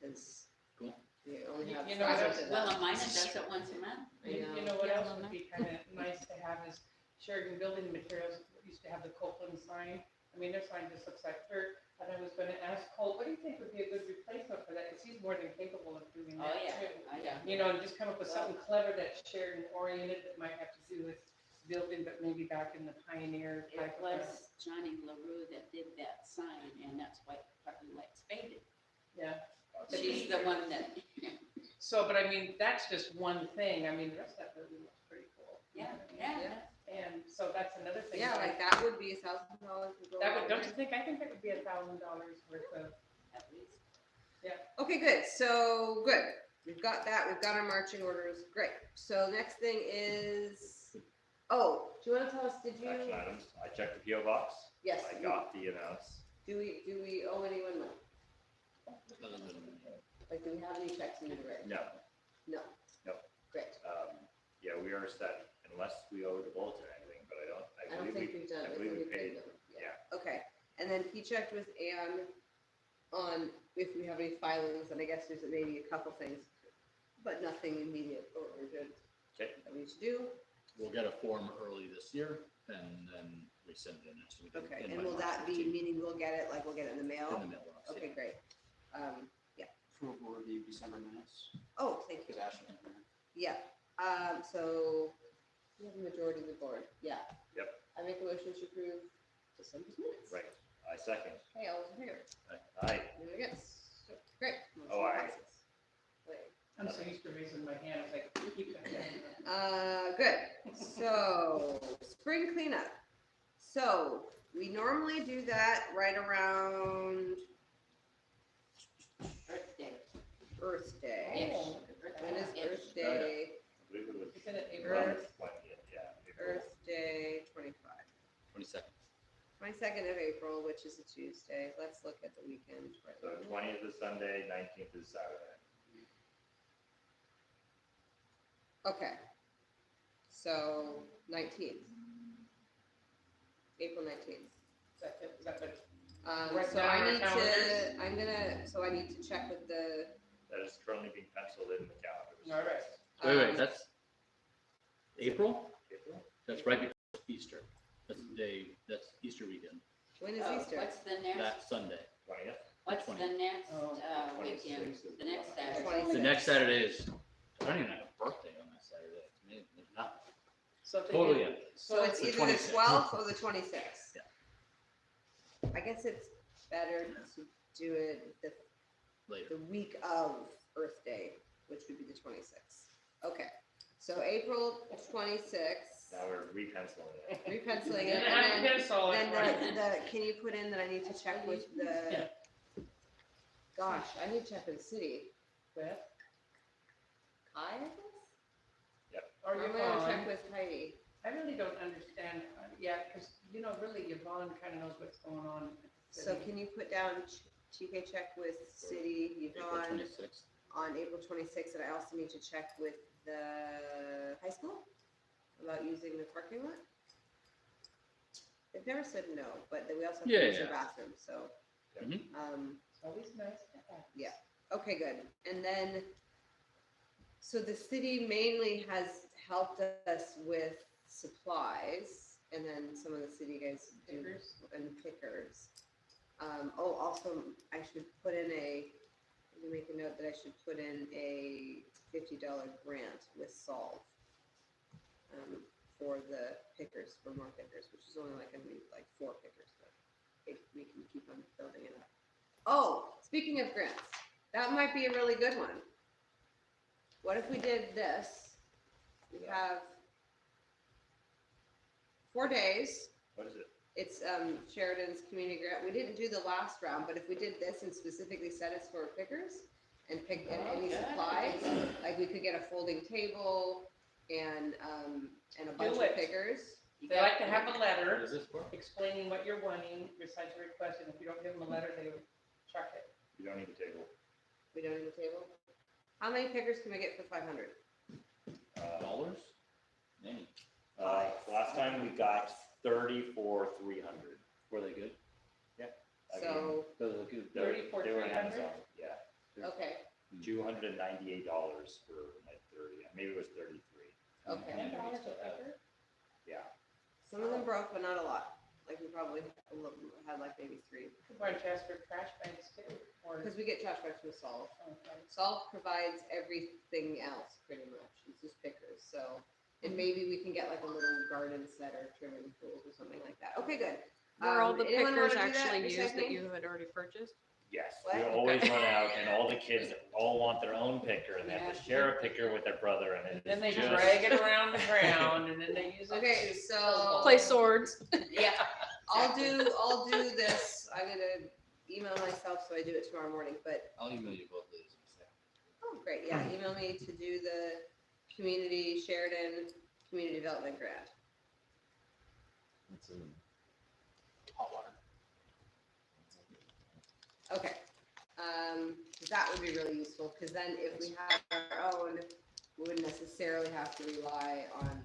[SPEAKER 2] Cause
[SPEAKER 4] Cool.
[SPEAKER 2] we only have
[SPEAKER 6] You know,
[SPEAKER 2] 5
[SPEAKER 6] that's-
[SPEAKER 2] of
[SPEAKER 1] Well,
[SPEAKER 2] them.
[SPEAKER 1] Amina does it once a month.
[SPEAKER 2] I
[SPEAKER 6] You
[SPEAKER 2] know.
[SPEAKER 6] know what
[SPEAKER 5] Yeah,
[SPEAKER 6] else
[SPEAKER 5] well,
[SPEAKER 6] would be kind of nice to have is Sheridan Building Materials used to have the Copeland sign. I mean, their sign just looks like dirt. And I was gonna ask Colt, what do you think would be a good replacement for that? Because he's more than capable of doing
[SPEAKER 1] Oh,
[SPEAKER 6] that
[SPEAKER 1] yeah,
[SPEAKER 6] too.
[SPEAKER 1] oh, yeah.
[SPEAKER 6] You know, and just come up with something clever that's Sheridan oriented that might have to do with building, but maybe back in the pioneer
[SPEAKER 1] It
[SPEAKER 6] type of.
[SPEAKER 1] was Johnny LaRue that did that sign, and that's why probably why it's faded.
[SPEAKER 6] Yeah.
[SPEAKER 1] But he's the one that,
[SPEAKER 6] So, but I mean, that's just one thing. I mean, the rest of that building looks pretty cool. You know
[SPEAKER 1] yeah,
[SPEAKER 6] what I mean?
[SPEAKER 1] yeah.
[SPEAKER 6] And so that's another thing.
[SPEAKER 2] Yeah, like that would be $1,000 to go
[SPEAKER 6] That
[SPEAKER 2] on
[SPEAKER 6] would, don't
[SPEAKER 2] there.
[SPEAKER 6] you think? I think that would be $1,000 worth of.
[SPEAKER 1] At least.
[SPEAKER 2] Okay, good. So, good. We've got that. We've got our marching orders. Great. So next thing is, oh, do you want to tell us, did
[SPEAKER 7] Action
[SPEAKER 2] you?
[SPEAKER 7] items, I checked the PO box.
[SPEAKER 2] Yes.
[SPEAKER 7] I got the amounts.
[SPEAKER 2] Do we owe anyone money?
[SPEAKER 4] Other than-
[SPEAKER 2] Like, do we have any checks in the direct?
[SPEAKER 7] No,
[SPEAKER 2] No.
[SPEAKER 7] No.
[SPEAKER 2] Great.
[SPEAKER 7] yeah, we are set unless we owe the bulletin or anything, but
[SPEAKER 2] I don't think we've done
[SPEAKER 7] I
[SPEAKER 2] it.
[SPEAKER 7] believe we
[SPEAKER 2] think
[SPEAKER 7] paid.
[SPEAKER 2] them. Yeah. Okay. And then he checked with Ann on if we have any filings, and I guess there's maybe a couple things, but nothing immediate or urgent
[SPEAKER 7] Okay.
[SPEAKER 2] that we should do.
[SPEAKER 4] We'll get a form early this year and then we send it in next week.
[SPEAKER 2] Okay.
[SPEAKER 4] in
[SPEAKER 2] And
[SPEAKER 4] by
[SPEAKER 2] will
[SPEAKER 4] March
[SPEAKER 2] that be,
[SPEAKER 4] 15th.
[SPEAKER 2] meaning we'll get it, like we'll get it in the
[SPEAKER 4] In
[SPEAKER 2] mail?
[SPEAKER 4] the mailbox?
[SPEAKER 2] Okay, great. Yeah.
[SPEAKER 3] Approval review December minutes,
[SPEAKER 2] Oh, thank you.
[SPEAKER 3] because Ashley. wasn't here.
[SPEAKER 2] Yeah, so we have a majority of the board, yeah.
[SPEAKER 7] Yep.
[SPEAKER 2] I make a motion to approve December's minutes.
[SPEAKER 7] Right, I second.
[SPEAKER 2] Okay, all those in favor?
[SPEAKER 7] Aye.
[SPEAKER 2] Anyone against? Great. motion
[SPEAKER 7] Oh, aye.
[SPEAKER 2] passes. Wait.
[SPEAKER 6] I'm so used to raising my hand. I was like, keep that.
[SPEAKER 2] Good, so spring cleanup. So we normally do that right around
[SPEAKER 1] Earth Day.
[SPEAKER 2] Earth Day.
[SPEAKER 6] Oh,
[SPEAKER 2] When is
[SPEAKER 1] Yes.
[SPEAKER 2] Earth Day?
[SPEAKER 7] I believe it was
[SPEAKER 6] Isn't it April?
[SPEAKER 2] Earth.
[SPEAKER 7] 20th, yeah. April.
[SPEAKER 2] Earth Day 25.
[SPEAKER 4] 22nd.
[SPEAKER 2] 22nd of April, which is a Tuesday. Let's look at the weekend.
[SPEAKER 7] So 20th is Sunday, 19th is Saturday.
[SPEAKER 2] Okay. So 19th. April 19th.
[SPEAKER 6] Is that good?
[SPEAKER 2] So
[SPEAKER 6] down
[SPEAKER 2] I
[SPEAKER 6] our
[SPEAKER 2] need
[SPEAKER 6] calendars?
[SPEAKER 2] so I need to check with the,
[SPEAKER 7] That is currently being penciled in the calendars.
[SPEAKER 6] All right.
[SPEAKER 4] Wait, that's April?
[SPEAKER 7] April?
[SPEAKER 4] That's right before Easter. That's the day, that's Easter weekend,
[SPEAKER 2] when is
[SPEAKER 1] Oh,
[SPEAKER 2] Easter?
[SPEAKER 1] what's the next,
[SPEAKER 4] that Sunday.
[SPEAKER 7] 20th?
[SPEAKER 1] what's the
[SPEAKER 4] 20th.
[SPEAKER 1] next,
[SPEAKER 6] Oh.
[SPEAKER 1] weekend,
[SPEAKER 7] 26th is
[SPEAKER 1] the next
[SPEAKER 7] the one.
[SPEAKER 1] Saturday?
[SPEAKER 4] The next Saturday is, I don't even have a birthday on that Saturday. It's amazing. There's nothing.
[SPEAKER 6] So if they
[SPEAKER 4] Totally
[SPEAKER 6] do-
[SPEAKER 4] empty.
[SPEAKER 2] So it's
[SPEAKER 4] the
[SPEAKER 2] either the
[SPEAKER 4] 26th.
[SPEAKER 2] 12th or the 26th.
[SPEAKER 4] Yeah.
[SPEAKER 2] I guess it's better to do it
[SPEAKER 4] Later.
[SPEAKER 2] the week of Earth Day, which would be the 26th. Okay, so April 26th,
[SPEAKER 7] Now we're repenciling it.
[SPEAKER 2] repenciling
[SPEAKER 6] You're
[SPEAKER 2] it,
[SPEAKER 6] gonna have to
[SPEAKER 2] and then,
[SPEAKER 6] pencil it, right?
[SPEAKER 2] can you put in that I need to check with the, gosh, I need to check with the city.
[SPEAKER 6] With,
[SPEAKER 2] Kai, I guess?
[SPEAKER 6] or
[SPEAKER 2] I'm
[SPEAKER 6] your
[SPEAKER 2] gonna check
[SPEAKER 6] bond.
[SPEAKER 2] with Heidi.
[SPEAKER 6] I really don't understand, because, really, Yvonne kind of knows what's going on. at the
[SPEAKER 2] So
[SPEAKER 6] city.
[SPEAKER 2] can you put down TK check with city,
[SPEAKER 4] April
[SPEAKER 2] Yvonne,
[SPEAKER 4] 26th.
[SPEAKER 2] on April 26th, and I also need to check with the high school about using the parking lot. They've never said no, but we also have to
[SPEAKER 4] Yeah,
[SPEAKER 2] use their
[SPEAKER 4] yeah.
[SPEAKER 2] bathroom, so.
[SPEAKER 4] Mhm.
[SPEAKER 6] It's always nice to have.
[SPEAKER 2] Okay, good. And then, so the city mainly has helped us with supplies, and then some of the city guys do,
[SPEAKER 6] Pickers.
[SPEAKER 2] and pickers. Also, I should put in let me make a note that I should put in a $50 grant with Solve for the pickers, for more pickers, which is only gonna be 4 pickers, but if we can keep on building it up. Oh, speaking of grants, that might be a really good one. What if we did this? We have 4 days.
[SPEAKER 7] What is it?
[SPEAKER 2] It's Sheridan's community grant. We didn't do the last round, but if we did this and specifically set us for pickers and pick any
[SPEAKER 1] good
[SPEAKER 2] supplies,
[SPEAKER 1] idea.
[SPEAKER 2] like we could get a folding table and a bunch
[SPEAKER 6] Do
[SPEAKER 2] of
[SPEAKER 6] it.
[SPEAKER 2] pickers.
[SPEAKER 1] You
[SPEAKER 6] They
[SPEAKER 1] got-
[SPEAKER 6] like to have a
[SPEAKER 4] What
[SPEAKER 6] letter
[SPEAKER 4] is this for?
[SPEAKER 6] explaining what you're wanting, besides your request, and if you don't give them a letter, they would chuck it.
[SPEAKER 7] You don't need a table.
[SPEAKER 2] We don't need a table. How many pickers can we get for 500?
[SPEAKER 4] Dollars? Many.
[SPEAKER 7] Last time we got 30 for 300.
[SPEAKER 4] Were they good?
[SPEAKER 7] I
[SPEAKER 2] So,
[SPEAKER 4] Those are good.
[SPEAKER 6] 30 for
[SPEAKER 7] They were
[SPEAKER 6] 300?
[SPEAKER 7] hands-on, yeah.
[SPEAKER 2] okay,
[SPEAKER 7] $298 for like 30, maybe it was 33.
[SPEAKER 2] okay.
[SPEAKER 6] $10 a picker?
[SPEAKER 7] Yeah.
[SPEAKER 2] Some of them broke, but not a lot. Like we probably had maybe 3.
[SPEAKER 6] Why don't you ask for trash bags too? Or,
[SPEAKER 2] Because we get trash bags from Solve.
[SPEAKER 6] okay.
[SPEAKER 2] Solve provides everything else pretty much. It's just pickers. So, and maybe we can get a little garden set or trimming tools or something like that. Okay, good.
[SPEAKER 5] Were all the
[SPEAKER 2] Anyone
[SPEAKER 5] pickers
[SPEAKER 2] wanna do that
[SPEAKER 5] actually
[SPEAKER 2] besides
[SPEAKER 5] used that
[SPEAKER 2] me?
[SPEAKER 5] you had already purchased?
[SPEAKER 7] Yes,
[SPEAKER 2] What?
[SPEAKER 7] we always run out, and all the kids all want their own picker, and they have to share a picker with their brother, and it
[SPEAKER 6] Then they
[SPEAKER 7] is just.
[SPEAKER 6] drag it around the ground, and then they use it
[SPEAKER 2] Okay,
[SPEAKER 6] to.
[SPEAKER 2] so-
[SPEAKER 5] Play swords.
[SPEAKER 2] Yeah, I'll do this. I'm gonna email myself so I do it tomorrow morning. But
[SPEAKER 4] I'll email you both these.
[SPEAKER 2] oh, great, yeah, email me to do the Sheridan Community Development Grant.
[SPEAKER 8] It's in
[SPEAKER 4] Hot water.
[SPEAKER 2] Okay, that would be really useful because then if we have our own, we wouldn't necessarily have to rely on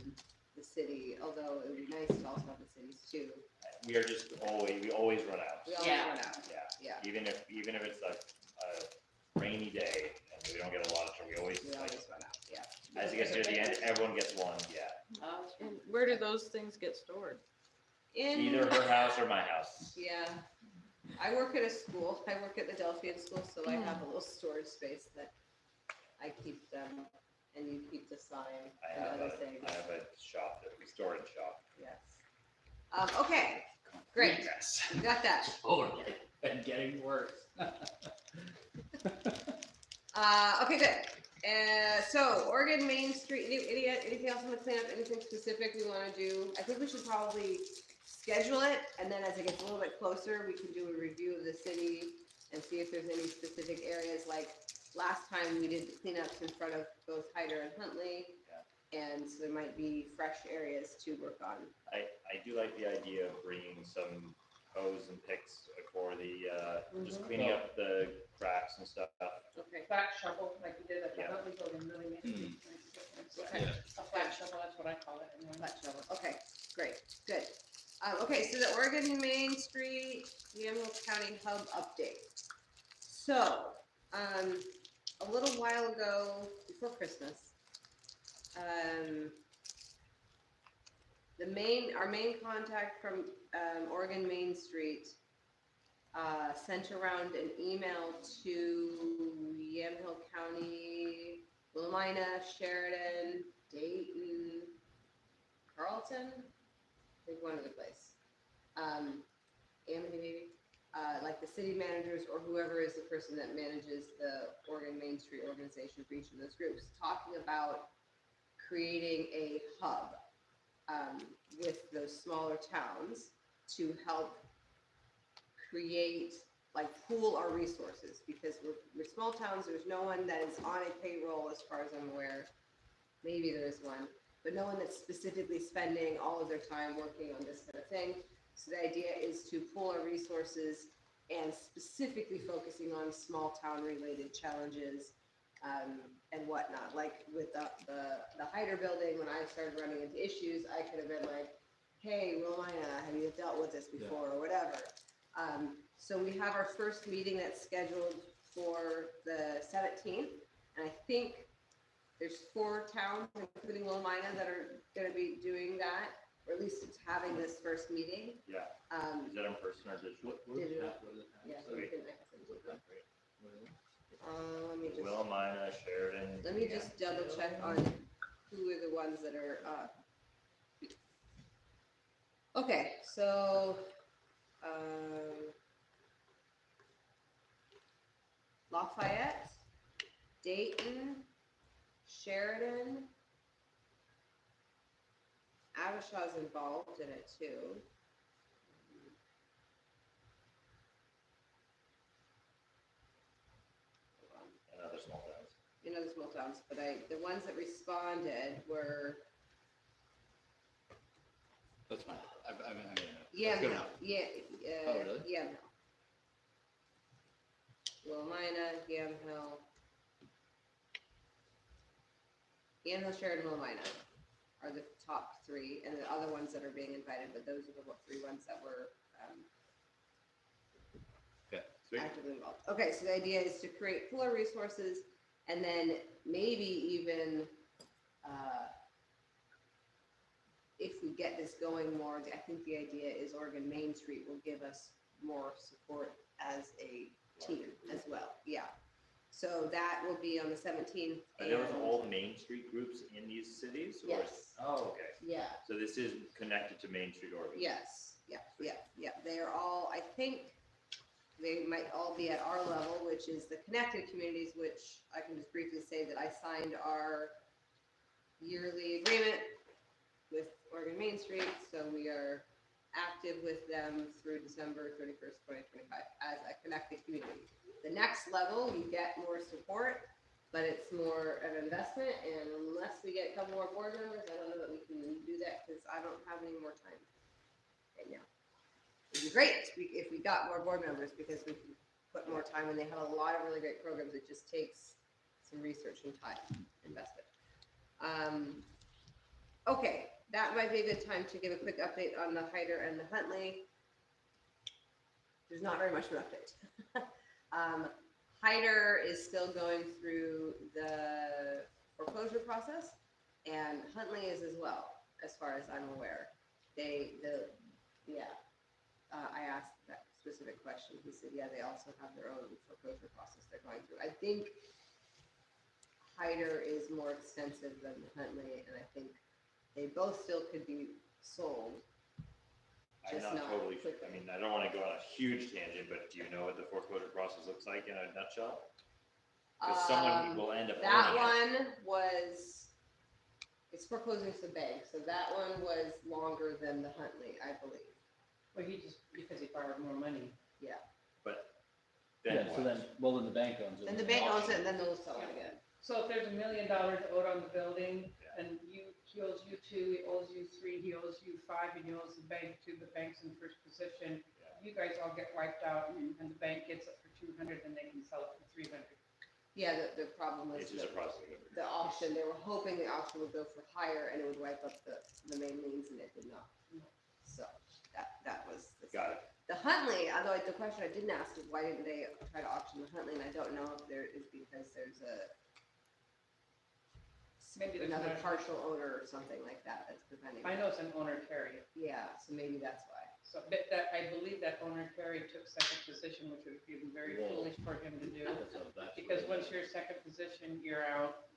[SPEAKER 2] the city. Although it would be nice to also have the cities too.
[SPEAKER 7] We are just we always run out.
[SPEAKER 2] We always
[SPEAKER 1] Yeah.
[SPEAKER 2] run out.
[SPEAKER 7] Yeah,
[SPEAKER 2] Yeah,
[SPEAKER 7] even if it's a rainy day and we don't get a lot of time, we always,
[SPEAKER 2] we always run out. Yeah.
[SPEAKER 7] as it gets near the end, everyone gets one, yeah.
[SPEAKER 1] Oh,
[SPEAKER 5] And where do those things get stored?
[SPEAKER 7] Either her house or my house.
[SPEAKER 2] Yeah, I work at a school. I work at the Delphian school, so I have a little storage space that I keep them, and you keep the sign
[SPEAKER 7] I
[SPEAKER 2] and
[SPEAKER 7] have
[SPEAKER 2] other things.
[SPEAKER 7] a shop, a storage shop.
[SPEAKER 2] Yes. Okay, great.
[SPEAKER 7] Yes.
[SPEAKER 2] You got that.
[SPEAKER 4] Oh, and getting worse.
[SPEAKER 2] Okay, good. So Oregon Main Street. Anything else want to clean up? Anything specific we want to do? I think we should probably schedule it, and then as it gets a little bit closer, we can do a review of the city and see if there's any specific areas. Like last time, we did the cleanups in front of both Hyder and Huntley, and so there might be fresh areas to work on.
[SPEAKER 7] I do like the idea of bringing some hose and picks for the, just cleaning up the cracks and stuff.
[SPEAKER 2] Okay.
[SPEAKER 6] Flat shovel, like we did at the
[SPEAKER 7] Yeah.
[SPEAKER 6] Huntley building, really made a big difference.
[SPEAKER 2] Okay.
[SPEAKER 6] A flat shovel, that's what I call it.
[SPEAKER 2] Okay, so the Oregon Main Street, Yamhill County Hub update. So, a little while ago, before Christmas, our main contact from, Oregon Main Street, sent around an email to Yamhill County, Willamina, Sheridan, Dayton, Carlton, I think one other place. Amity maybe, like the city managers or whoever is the person that manages the Oregon Main Street organization for each of those groups, talking about creating a hub with those smaller towns to help create, like, pool our resources, because we're small towns, there's no one that is on a payroll as far as I'm aware. Maybe there is one, but no one that's specifically spending all of their time working on this kind of thing. So the idea is to pool our resources and specifically focusing on small town related challenges and whatnot. Like with the Heider building, when I started running into issues, I could have been like, hey, Willamina, have you dealt with this before or whatever. So we have our first meeting that's scheduled for the 17th, and I think there's 4 towns, including Willamina, that are going to be doing that, or at least it's having this first meeting.
[SPEAKER 7] Yeah. Is that in person or digital?
[SPEAKER 2] Digital. Yeah, so we
[SPEAKER 7] Sweet.
[SPEAKER 2] can, let me just,
[SPEAKER 7] Willamina, Sheridan.
[SPEAKER 2] let me just double check on who are the ones that are, okay, so, Lafayette, Dayton, Sheridan, Abishaw's involved in it too.
[SPEAKER 7] And other small towns.
[SPEAKER 2] You know, the small towns, but the ones that responded were
[SPEAKER 4] That's fine. I mean, that's good
[SPEAKER 2] Yamhill,
[SPEAKER 4] enough. Oh, really?
[SPEAKER 2] Yamhill. Willamina, Yamhill. Yamhill, Sheridan, Willamina are the top 3, and the other ones that are being invited, but those are the 3 ones that were
[SPEAKER 4] Okay.
[SPEAKER 7] Sweet.
[SPEAKER 2] actively involved. Okay, so the idea is to create cooler resources, and then maybe even if we get this going more, I think the idea is Oregon Main Street will give us more support as a team as well. Yeah. So that will be on the 17th.
[SPEAKER 7] Are those
[SPEAKER 2] and-
[SPEAKER 7] all Main Street groups in these cities? Or
[SPEAKER 2] Yes.
[SPEAKER 7] Oh, okay.
[SPEAKER 2] Yeah.
[SPEAKER 7] So this is connected to Main Street Oregon?
[SPEAKER 2] Yes. Yeah. They are all, I think, they might all be at our level, which is the connected communities, which I can just briefly say that I signed our yearly agreement with Oregon Main Street, so we are active with them through December 31st, 2025 as a connected community. The next level, you get more support, but it's more an investment, and unless we get a couple more board members, I don't know that we can do that, because I don't have any more time right now. It'd be great if we got more board members, because we can put more time, and they have a lot of really great programs. It just takes some research and time investment. Okay, that might be a good time to give a quick update on the Heider and the Huntley. There's not very much of an update. Heider is still going through the foreclosure process, and Huntley is as well, as far as I'm aware. I asked that specific question. He said, yeah, they also have their own foreclosure process they're going through. I think Heider is more extensive than Huntley, and I think they both still could be sold.
[SPEAKER 7] I'm
[SPEAKER 2] Just
[SPEAKER 7] not
[SPEAKER 2] not
[SPEAKER 7] totally,
[SPEAKER 2] quickly.
[SPEAKER 7] I mean, I don't want to go on a huge tangent, but do you know what the foreclosure process looks like in a nutshell? Because someone will end up
[SPEAKER 2] That
[SPEAKER 7] owning it.
[SPEAKER 2] one was, it's foreclosing to the bank, so that one was longer than the Huntley, I believe.
[SPEAKER 6] Well, because he borrowed more money.
[SPEAKER 7] Then
[SPEAKER 4] Yeah, so then, well, then the bank owns it.
[SPEAKER 2] And the bank owns it, and then they'll sell it again.
[SPEAKER 6] So if there's $1 million owed on the building,
[SPEAKER 7] Yeah.
[SPEAKER 6] and he owes you 2, he owes you 3, he owes you 5, and he owes the bank 2, the bank's in first position,
[SPEAKER 7] Yeah.
[SPEAKER 6] you guys all get wiped out, and the bank gets it for 200, and they can sell it for 300.
[SPEAKER 2] Yeah, the problem was
[SPEAKER 7] It's just a process.
[SPEAKER 2] the auction, they were hoping the auction would go for higher and it would wipe up the main liens, and it did not. So, that was.
[SPEAKER 7] Got it.
[SPEAKER 2] The Huntley, although the question I didn't ask is why didn't they try to auction the Huntley, and I don't know if there is because there's
[SPEAKER 6] Maybe there's
[SPEAKER 2] another
[SPEAKER 6] not-
[SPEAKER 2] partial owner or something like that that's preventing.
[SPEAKER 6] I know it's an owner Terry,
[SPEAKER 2] Yeah, so maybe that's why.
[SPEAKER 6] so that, I believe that owner Terry took second position, which would be very
[SPEAKER 4] Whoa.
[SPEAKER 6] foolish for him to do.
[SPEAKER 4] So that's
[SPEAKER 6] Because
[SPEAKER 4] really-
[SPEAKER 6] once you're second position, you're out.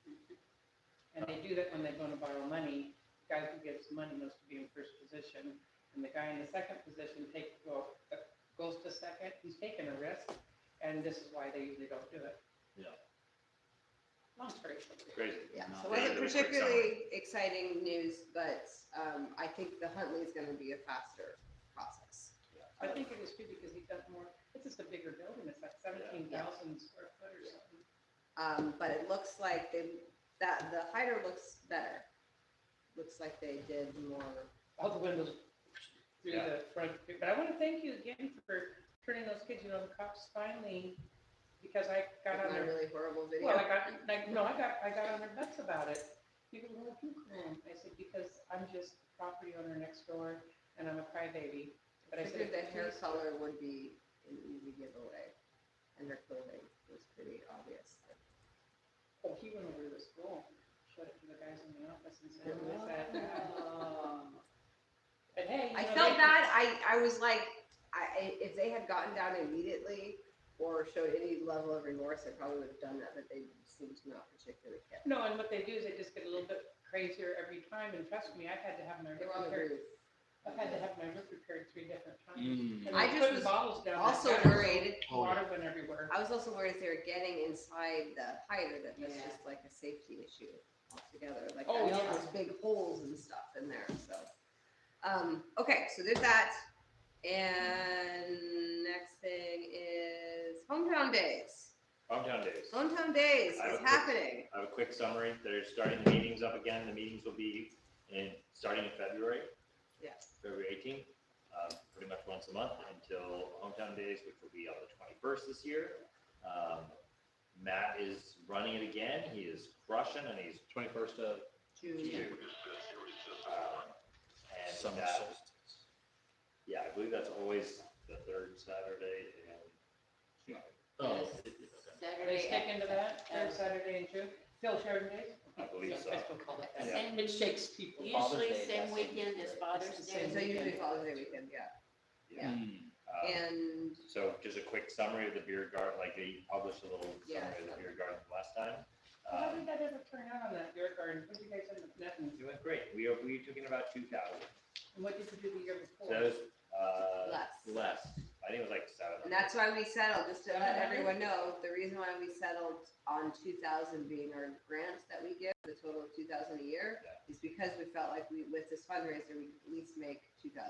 [SPEAKER 6] And they do that when they're gonna borrow money. Guy who gets money must be in first position. And the guy in the second position goes to second, he's taking a risk. And this is why they usually don't do it.
[SPEAKER 4] Yeah.
[SPEAKER 6] Long story short.
[SPEAKER 7] Crazy.
[SPEAKER 2] Yeah,
[SPEAKER 4] Not
[SPEAKER 2] so it wasn't
[SPEAKER 7] bad. Quick summary.
[SPEAKER 2] particularly exciting news, but I think the Huntley is gonna be a faster process.
[SPEAKER 6] I think it is too, because he does more, it's just a bigger building, it's like 17,000 square foot or something.
[SPEAKER 2] But it looks like the Hyder looks better. Looks like they did more.
[SPEAKER 6] All the windows through
[SPEAKER 7] Yeah.
[SPEAKER 6] the front. But I want to thank you again for turning those kids, you know, the cops finally, because I got on
[SPEAKER 2] A
[SPEAKER 6] their,
[SPEAKER 2] really horrible video.
[SPEAKER 6] well, I got on their butts about it. People were like, you crying. I said, because I'm just the property owner next door and I'm a crybaby. But I said,
[SPEAKER 2] figured the hair
[SPEAKER 6] "Please."
[SPEAKER 2] color would be an easy giveaway, and their clothing was pretty obvious.
[SPEAKER 6] Oh, he went over to the school, showed it to the guys in the office and said, "What's that?" But hey, you
[SPEAKER 2] I
[SPEAKER 6] know,
[SPEAKER 2] felt
[SPEAKER 6] they-
[SPEAKER 2] bad. I was like, if they had gotten down immediately or showed any level of remorse, I probably would have done that. But they seemed to not particularly care.
[SPEAKER 6] No, and what they do is they just get a little bit crazier every time. And trust me, I've had to have my
[SPEAKER 2] They
[SPEAKER 6] roof
[SPEAKER 2] were on the
[SPEAKER 6] repaired.
[SPEAKER 2] roof.
[SPEAKER 6] I've had to have my roof repaired 3 different times.
[SPEAKER 4] Mm.
[SPEAKER 6] And
[SPEAKER 2] I
[SPEAKER 6] they
[SPEAKER 2] just
[SPEAKER 6] put
[SPEAKER 2] was
[SPEAKER 6] bottles down
[SPEAKER 2] also
[SPEAKER 6] that gutter, so
[SPEAKER 2] worried-
[SPEAKER 6] Water went everywhere.
[SPEAKER 2] I was also worried if they were getting inside the Hyder that that's
[SPEAKER 1] Yeah.
[SPEAKER 2] just like a safety issue altogether. Like
[SPEAKER 6] Oh,
[SPEAKER 2] I know
[SPEAKER 6] yeah.
[SPEAKER 2] there's big holes and stuff in there. So, okay, so there's that. And next thing is Hometown Days.
[SPEAKER 7] Hometown days.
[SPEAKER 2] Hometown Days
[SPEAKER 7] I have
[SPEAKER 2] is
[SPEAKER 7] a quick-
[SPEAKER 2] happening.
[SPEAKER 7] I have a quick summary. They're starting the meetings up again. The meetings will be starting in February.
[SPEAKER 2] Yeah.
[SPEAKER 7] February 18th, pretty much once a month until Hometown Days, which will be on the 21st this year. Matt is running it again. He is crushing and he's
[SPEAKER 4] 21st of
[SPEAKER 2] June.
[SPEAKER 7] June. And
[SPEAKER 4] summer
[SPEAKER 7] that,
[SPEAKER 4] solstice.
[SPEAKER 7] yeah, I believe that's always the third Saturday in
[SPEAKER 4] Oh,
[SPEAKER 6] Are they
[SPEAKER 1] Saturday.
[SPEAKER 6] sticking to that, third Saturday in June? Phil Sheridan Days?
[SPEAKER 7] I believe so.
[SPEAKER 6] I still call it that.
[SPEAKER 7] Yeah.
[SPEAKER 6] It shakes people.
[SPEAKER 1] Usually same weekend as Father's Day.
[SPEAKER 2] And so usually Father's Day weekend, yeah.
[SPEAKER 7] Yeah.
[SPEAKER 4] Mm.
[SPEAKER 2] And
[SPEAKER 7] So just a quick summary of the beer garden, like they published a little
[SPEAKER 2] Yeah.
[SPEAKER 7] summary of the beer garden last time.
[SPEAKER 6] How did that ever turn out on that beer garden? What did you guys end up netting?
[SPEAKER 7] It went great. We took in about 2,000.
[SPEAKER 6] And what did you do the year
[SPEAKER 7] So
[SPEAKER 6] before?
[SPEAKER 7] that was,
[SPEAKER 2] less.
[SPEAKER 7] less. I think it was like 7.
[SPEAKER 2] And that's why we settled, just to let
[SPEAKER 6] 700?
[SPEAKER 2] everyone know, the reason why we settled on 2,000 being our grant that we give, the total of 2,000 a year, is because we felt like with this fundraiser, we could at least make 2,000.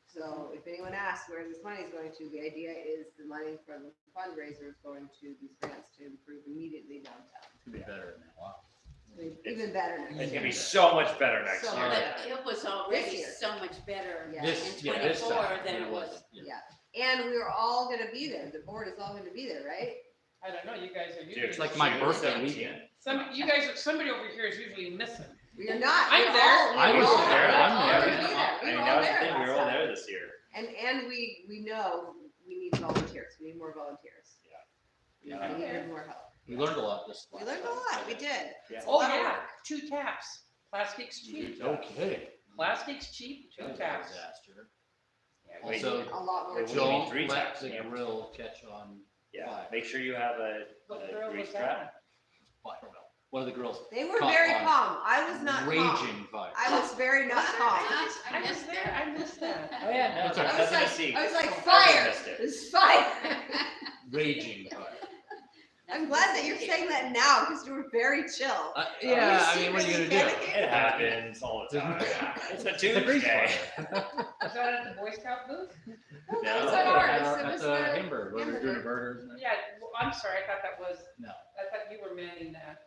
[SPEAKER 2] So if anyone asks where this money is going to, the idea is the money from the fundraiser is going to these grants to improve immediately downtown.
[SPEAKER 4] It's gonna be better now. Wow.
[SPEAKER 2] Even better next
[SPEAKER 7] It's
[SPEAKER 2] year.
[SPEAKER 7] gonna be so much better next
[SPEAKER 2] So
[SPEAKER 7] year.
[SPEAKER 2] much.
[SPEAKER 1] But it was already
[SPEAKER 2] year.
[SPEAKER 1] so much better
[SPEAKER 2] Yeah.
[SPEAKER 4] This,
[SPEAKER 1] in
[SPEAKER 4] yeah, this
[SPEAKER 1] 24
[SPEAKER 4] time,
[SPEAKER 1] than it was.
[SPEAKER 4] Yeah.
[SPEAKER 2] Yeah, and we're all gonna be there, the board is all gonna be there, right?
[SPEAKER 6] I don't know, you guys are
[SPEAKER 7] Dude,
[SPEAKER 6] usually.
[SPEAKER 4] It's like my
[SPEAKER 7] June
[SPEAKER 4] birthday
[SPEAKER 7] 17th.
[SPEAKER 4] weekend.
[SPEAKER 6] Somebody over here is usually missing.
[SPEAKER 2] We are not.
[SPEAKER 6] I'm
[SPEAKER 2] We're
[SPEAKER 6] there.
[SPEAKER 2] all-
[SPEAKER 4] I
[SPEAKER 2] we're
[SPEAKER 4] was
[SPEAKER 2] all
[SPEAKER 4] there.
[SPEAKER 2] we're
[SPEAKER 4] I'm
[SPEAKER 2] all
[SPEAKER 4] there.
[SPEAKER 2] gonna be there.
[SPEAKER 7] I
[SPEAKER 2] We
[SPEAKER 7] mean,
[SPEAKER 2] were
[SPEAKER 7] that
[SPEAKER 2] all
[SPEAKER 7] was the
[SPEAKER 2] there
[SPEAKER 7] thing, we
[SPEAKER 2] last
[SPEAKER 7] were all
[SPEAKER 2] time.
[SPEAKER 7] there this year.
[SPEAKER 2] And we know we need volunteers, we need more volunteers.
[SPEAKER 7] Yeah.
[SPEAKER 2] We need more help.
[SPEAKER 4] We learned a lot this.
[SPEAKER 2] We
[SPEAKER 4] last
[SPEAKER 2] learned a
[SPEAKER 4] time.
[SPEAKER 2] lot, we did.
[SPEAKER 7] Yeah.
[SPEAKER 2] It's a
[SPEAKER 6] Oh,
[SPEAKER 2] lot of
[SPEAKER 6] yeah,
[SPEAKER 2] work.
[SPEAKER 6] 2 taps. Plastic's cheap.
[SPEAKER 4] Okay.
[SPEAKER 6] Plastic's cheap, 2 taps.
[SPEAKER 4] Disaster.
[SPEAKER 6] Yeah,
[SPEAKER 7] Wait.
[SPEAKER 4] Also,
[SPEAKER 2] A lot more.
[SPEAKER 7] Wait,
[SPEAKER 2] cheap.
[SPEAKER 7] what do you mean
[SPEAKER 4] don't
[SPEAKER 7] 3
[SPEAKER 4] let
[SPEAKER 7] taps?
[SPEAKER 4] the
[SPEAKER 7] Yeah.
[SPEAKER 4] grill catch on
[SPEAKER 7] Yeah,
[SPEAKER 4] fire.
[SPEAKER 7] make sure you have a
[SPEAKER 6] What grill
[SPEAKER 7] grease
[SPEAKER 6] was
[SPEAKER 7] trap.
[SPEAKER 6] that?
[SPEAKER 4] Well, I don't know. One of the grills.
[SPEAKER 2] They were
[SPEAKER 4] Caught
[SPEAKER 2] very
[SPEAKER 4] on
[SPEAKER 2] calm, I was not calm.
[SPEAKER 4] Raging fire.
[SPEAKER 2] I was very not calm.
[SPEAKER 6] I was there, I missed that.
[SPEAKER 7] Oh, yeah, no,
[SPEAKER 4] That's all right.
[SPEAKER 2] I was
[SPEAKER 7] nothing to
[SPEAKER 2] like,
[SPEAKER 7] see.
[SPEAKER 2] I was like,
[SPEAKER 7] Everyone
[SPEAKER 2] fire,
[SPEAKER 7] missed it.
[SPEAKER 2] there's fire.
[SPEAKER 4] Raging fire.
[SPEAKER 2] I'm glad that you're saying that now, because you were very chill.
[SPEAKER 4] Yeah, I mean, what are you gonna do?
[SPEAKER 2] secretly
[SPEAKER 7] It happens all the time. It's a
[SPEAKER 4] It's a grease
[SPEAKER 7] Tuesday.
[SPEAKER 4] fire.
[SPEAKER 6] Was that at the Boy Scout booth?
[SPEAKER 2] It's
[SPEAKER 7] No.
[SPEAKER 2] ours,
[SPEAKER 4] At
[SPEAKER 2] it was
[SPEAKER 4] the
[SPEAKER 2] the
[SPEAKER 4] Hebert, where we were doing the burgers. and
[SPEAKER 6] Yeah, well, I'm sorry, I thought that was,
[SPEAKER 4] No.
[SPEAKER 6] I thought you were manning that.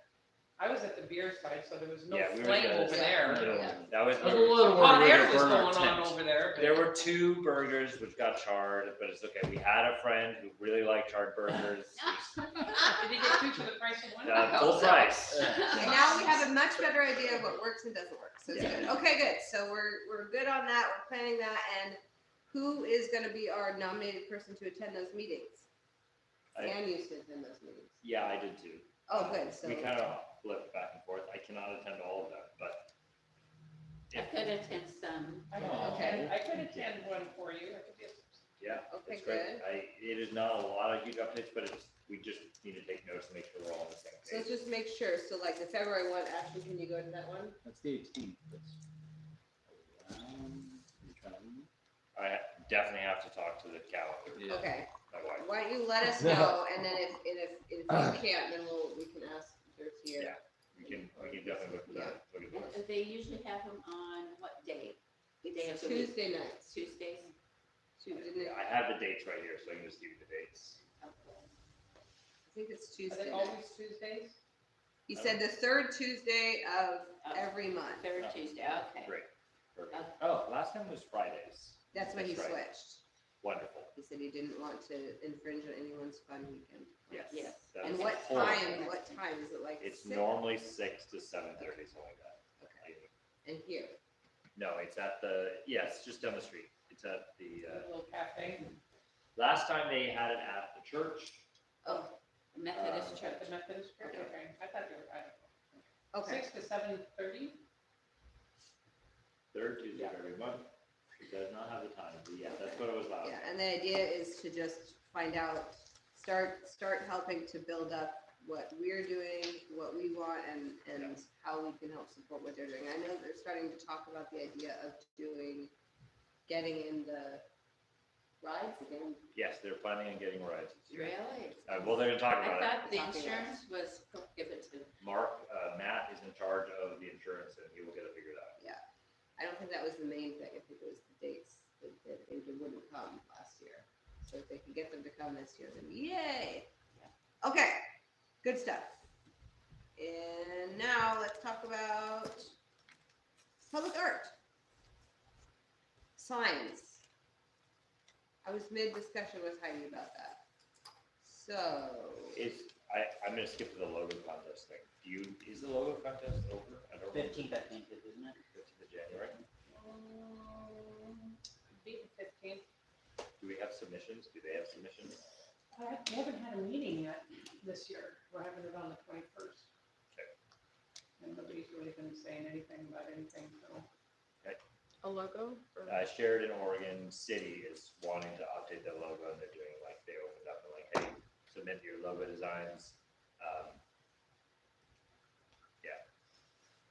[SPEAKER 6] I was at the beer side, so there was no
[SPEAKER 7] Yeah, we were
[SPEAKER 6] flame
[SPEAKER 7] good.
[SPEAKER 6] over
[SPEAKER 2] Yeah.
[SPEAKER 6] there.
[SPEAKER 2] Yeah.
[SPEAKER 7] That was,
[SPEAKER 4] It was a little
[SPEAKER 6] Hot
[SPEAKER 4] more
[SPEAKER 6] air
[SPEAKER 4] to
[SPEAKER 6] was
[SPEAKER 4] burn our
[SPEAKER 6] going on
[SPEAKER 4] tent.
[SPEAKER 6] over there. but-
[SPEAKER 7] there were 2 burgers which got charred, but it's okay. We had a friend who really liked charred burgers.
[SPEAKER 6] Did he get 2 for the price of one?
[SPEAKER 7] Full price.
[SPEAKER 2] And now we have a much better idea of what works and doesn't work, so it's good. Okay, good, so we're good on that, we're planning that, and Who is gonna be our nominated person to attend those meetings? Stan used to attend those meetings.
[SPEAKER 7] Yeah, I did too.
[SPEAKER 2] Oh, good, so.
[SPEAKER 7] We kind of flip back and forth. I cannot attend all of them, but.
[SPEAKER 1] I could attend some.
[SPEAKER 2] Okay.
[SPEAKER 6] I could attend one for you. I could do-
[SPEAKER 7] Yeah,
[SPEAKER 2] Okay,
[SPEAKER 7] it's great.
[SPEAKER 2] good.
[SPEAKER 7] It is not a lot of huge updates, but we just need to take notes to make sure we're all on the same
[SPEAKER 2] So let's
[SPEAKER 7] page.
[SPEAKER 2] just make sure, so like the February one, Ashley, can you go to that one?
[SPEAKER 4] That's the 18th. I'm trying-
[SPEAKER 7] I definitely have to talk to the calendar,
[SPEAKER 4] Yeah.
[SPEAKER 2] Okay,
[SPEAKER 7] my wife.
[SPEAKER 2] why don't you let us know, and then if you can't, then we can ask Dirty
[SPEAKER 7] Yeah. We can definitely look at that, look at those.
[SPEAKER 1] They usually have them on what day? Day of
[SPEAKER 2] It's
[SPEAKER 1] the week?
[SPEAKER 2] Tuesday nights.
[SPEAKER 1] Tuesdays?
[SPEAKER 2] Didn't it?
[SPEAKER 7] I have the dates right here, so I can just give you the dates.
[SPEAKER 1] Okay.
[SPEAKER 2] I think it's
[SPEAKER 6] Are
[SPEAKER 2] Tuesday
[SPEAKER 6] they
[SPEAKER 2] nights.
[SPEAKER 6] always Tuesdays?
[SPEAKER 2] He said the third Tuesday of every month.
[SPEAKER 1] Third Tuesday, okay.
[SPEAKER 7] Great. Perfect.
[SPEAKER 1] Okay.
[SPEAKER 7] Oh, last time was Fridays.
[SPEAKER 2] That's when he
[SPEAKER 7] That's right.
[SPEAKER 2] switched.
[SPEAKER 7] Wonderful.
[SPEAKER 2] He said he didn't want to infringe on anyone's fun weekend.
[SPEAKER 7] Yes.
[SPEAKER 1] Yes.
[SPEAKER 7] that
[SPEAKER 2] And
[SPEAKER 7] is
[SPEAKER 2] what
[SPEAKER 7] horrible.
[SPEAKER 2] time, is it like
[SPEAKER 7] It's
[SPEAKER 2] 6?
[SPEAKER 7] normally 6 to 7:30, something like that.
[SPEAKER 2] Okay. And here,
[SPEAKER 7] No, it's at it's just down the street. It's at the,
[SPEAKER 6] A little cafe
[SPEAKER 7] last time they had it at the church.
[SPEAKER 2] oh,
[SPEAKER 1] Methodist
[SPEAKER 6] at
[SPEAKER 1] Church.
[SPEAKER 6] the Methodist Church?
[SPEAKER 7] Okay.
[SPEAKER 6] Okay, I thought they were, I don't know.
[SPEAKER 2] okay.
[SPEAKER 6] 6 to 7:30?
[SPEAKER 7] Third Tuesday of every month. It does not have the time, but yeah, that's what it was last
[SPEAKER 2] Yeah,
[SPEAKER 7] time.
[SPEAKER 2] and the idea is to just find out, start helping to build up what we're doing, what we want, and how we can help support what they're doing. I know they're starting to talk about the idea of getting in the rides again.
[SPEAKER 7] Yes, they're planning on getting rides. this year.
[SPEAKER 1] Really?
[SPEAKER 7] Well, they're gonna talk
[SPEAKER 1] I
[SPEAKER 7] about it.
[SPEAKER 1] thought the
[SPEAKER 2] Talking about it.
[SPEAKER 1] insurance was prohibited.
[SPEAKER 7] Mark, Matt is in charge of the insurance and he will get it figured out.
[SPEAKER 2] I don't think that was the main thing. I think it was the dates that they wouldn't come last year. So if they can get them to come this year, then yay! Okay, good stuff. And now let's talk about public art. Signs. I was mid-discussion with Heidi about that. So,
[SPEAKER 7] I'm gonna skip to the logo contest thing. Is the logo contest over? I don't know.
[SPEAKER 3] 15th, I think, isn't it?
[SPEAKER 7] 15th of January.
[SPEAKER 6] Be the 15th.
[SPEAKER 7] Do we have submissions? Do they have submissions?
[SPEAKER 6] We haven't had a meeting yet this year. We're having it on the 21st.
[SPEAKER 7] Okay.
[SPEAKER 6] And nobody's really been saying anything about anything, so.
[SPEAKER 5] A logo? Or-
[SPEAKER 7] Sheridan, Oregon City is wanting to update their logo and they're doing they opened up and hey, submit your logo designs.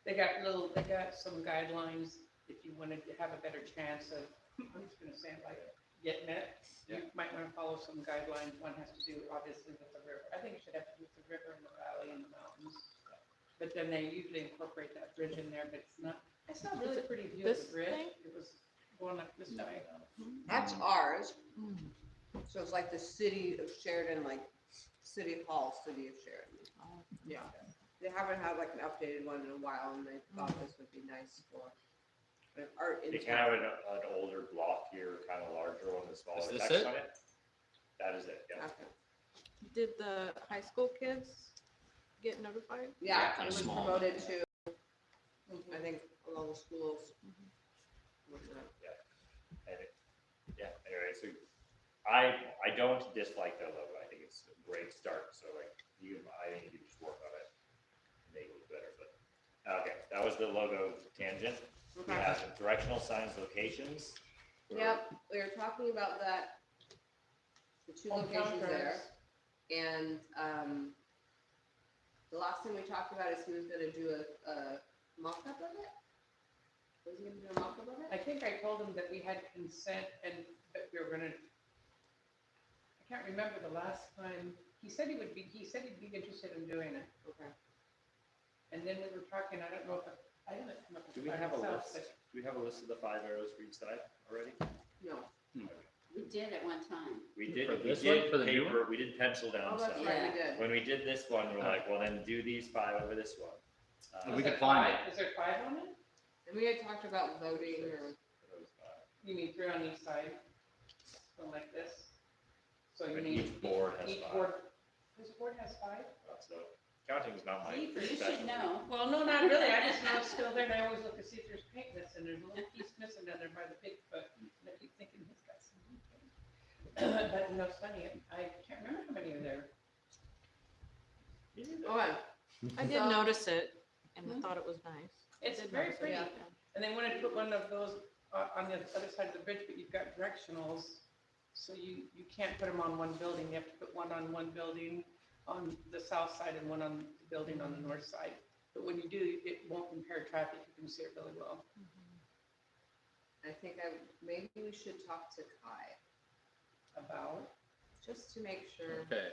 [SPEAKER 6] They got some guidelines if you wanted to have a better chance of, I'm just gonna say it like, getting it. You might wanna follow some guidelines. One has to do obviously with the river. I think it should have to do with the river and the valley and the mountains. But then they usually incorporate that bridge in there, but it's not really a pretty view of
[SPEAKER 5] This
[SPEAKER 6] the bridge.
[SPEAKER 5] thing?
[SPEAKER 6] It was going up this way.
[SPEAKER 2] that's ours. So it's like the city of Sheridan, like City Hall, City of Sheridan.
[SPEAKER 5] Oh.
[SPEAKER 2] Yeah. They haven't had like an updated one in a while, and they thought this would be nice for an art.
[SPEAKER 7] They can have an older block here, kind of larger one with smaller
[SPEAKER 4] Is this
[SPEAKER 7] text
[SPEAKER 4] it?
[SPEAKER 7] on it. That is it, yeah.
[SPEAKER 2] Okay.
[SPEAKER 5] Did the high school kids get notified?
[SPEAKER 2] Yeah,
[SPEAKER 3] kinda
[SPEAKER 2] it was
[SPEAKER 3] small.
[SPEAKER 2] promoted to, I think, a lot of schools.
[SPEAKER 7] Anyway, so I don't dislike their logo. I think it's a great start. So I think you just work on it, make it look better. But okay, that was the logo tangent. We
[SPEAKER 2] Okay.
[SPEAKER 7] have some directional signs locations.
[SPEAKER 2] Yep, we were talking about that, the two locations there. And, the last thing we talked about is he was gonna do a mock-up of it? Was he gonna do a mock-up of
[SPEAKER 6] I
[SPEAKER 2] it?
[SPEAKER 6] think I told him that we had consent and that we were gonna, I can't remember the last time, he said he'd be interested in doing it.
[SPEAKER 2] Okay.
[SPEAKER 6] And then we were talking, I don't know if, I didn't come up with
[SPEAKER 7] Do
[SPEAKER 6] it
[SPEAKER 7] we
[SPEAKER 6] by
[SPEAKER 7] have a
[SPEAKER 6] myself,
[SPEAKER 7] list? Do we have a list of the 5 arrows for each side already?
[SPEAKER 2] No.
[SPEAKER 1] We did at one time.
[SPEAKER 7] We did.
[SPEAKER 4] For
[SPEAKER 7] We
[SPEAKER 4] this one?
[SPEAKER 7] did
[SPEAKER 4] For the new
[SPEAKER 7] paper. We did pencil down
[SPEAKER 2] Oh, that's
[SPEAKER 7] stuff.
[SPEAKER 2] right, we did.
[SPEAKER 7] When we did this one, we're like, well, then do these 5 over this one.
[SPEAKER 4] We
[SPEAKER 6] Is
[SPEAKER 4] could
[SPEAKER 6] there
[SPEAKER 4] find
[SPEAKER 6] five? Is there 5 on it?
[SPEAKER 2] And we had talked about voting or,
[SPEAKER 6] You mean 3 on each side? Something like this? So you
[SPEAKER 7] And
[SPEAKER 6] need.
[SPEAKER 7] each board has
[SPEAKER 6] each
[SPEAKER 7] 5.
[SPEAKER 6] board- This board has 5?
[SPEAKER 7] So counting is not my
[SPEAKER 1] You should
[SPEAKER 7] specialty.
[SPEAKER 1] know.
[SPEAKER 6] Well, no, not really, I just know it's still there, and I always look to see if there's paint missing, there's a little piece missing down there by the Bigfoot, and I keep thinking he's got But you know, it's funny, I can't remember how many are there.
[SPEAKER 2] Oh,
[SPEAKER 5] I did notice it and I thought it was nice. I
[SPEAKER 6] It's
[SPEAKER 5] did
[SPEAKER 6] very
[SPEAKER 5] notice it,
[SPEAKER 6] pretty.
[SPEAKER 5] yeah.
[SPEAKER 6] And they wanted to put one of those on the other side of the bridge, but you've got directionals. So you can't put them on one building. You have to put one on one building on the south side and one on the building on the north side. But when you do, it won't impair traffic. You can see it really well.
[SPEAKER 2] I think maybe we should talk to Kai,
[SPEAKER 6] About,
[SPEAKER 2] just to make sure.
[SPEAKER 4] Okay.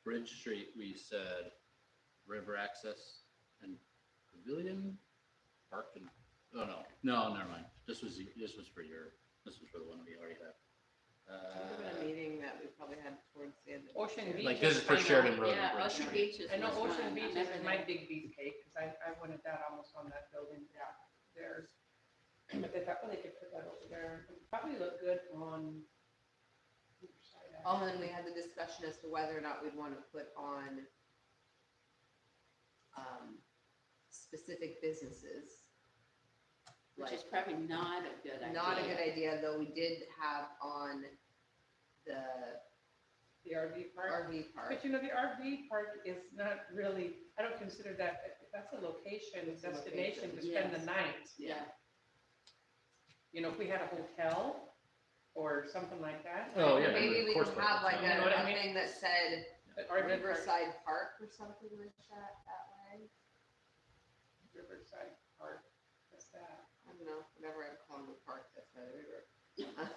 [SPEAKER 4] Bridge Street, we said river access and pavilion, park and, oh, no, never mind. This was for the one we already had.
[SPEAKER 2] We had a meeting that we probably had towards the end of.
[SPEAKER 6] Ocean
[SPEAKER 2] the year.
[SPEAKER 6] Beach.
[SPEAKER 4] Like this is for
[SPEAKER 6] I know.
[SPEAKER 4] Sheridan Road
[SPEAKER 1] Yeah,
[SPEAKER 4] and Bridge
[SPEAKER 1] Ocean
[SPEAKER 4] Street.
[SPEAKER 1] Beach is.
[SPEAKER 6] I know
[SPEAKER 1] was
[SPEAKER 6] Ocean
[SPEAKER 1] mine.
[SPEAKER 6] Beach
[SPEAKER 1] I
[SPEAKER 6] is
[SPEAKER 1] never
[SPEAKER 6] my
[SPEAKER 1] knew.
[SPEAKER 6] big beefcake, because I wanted that almost on that building there. But they thought, well, they could put that over there. It would probably look good on. either side,
[SPEAKER 2] Oh,
[SPEAKER 6] actually.
[SPEAKER 2] and we had the discussion as to whether or not we'd want to put on specific businesses.
[SPEAKER 1] Which is
[SPEAKER 2] Like,
[SPEAKER 1] probably not a good idea.
[SPEAKER 2] not a good idea, though we did have on the
[SPEAKER 6] The RV park.
[SPEAKER 2] RV park.
[SPEAKER 6] But you know, the RV park is not really, I don't consider that's a location,
[SPEAKER 2] It's a
[SPEAKER 6] destination to
[SPEAKER 1] location,
[SPEAKER 6] spend the
[SPEAKER 1] yes.
[SPEAKER 6] night.
[SPEAKER 1] Yeah.
[SPEAKER 6] You know, if we had a hotel or something like that.
[SPEAKER 4] Oh, yeah.
[SPEAKER 2] Maybe we
[SPEAKER 4] of course
[SPEAKER 2] can have like
[SPEAKER 6] You know what I
[SPEAKER 2] a
[SPEAKER 6] mean?
[SPEAKER 2] thing that said
[SPEAKER 6] But RV park,
[SPEAKER 2] Riverside Park or something like that way.
[SPEAKER 6] Riverside Park, what's that?
[SPEAKER 2] I don't know, whatever I'm calling the park that's by the river.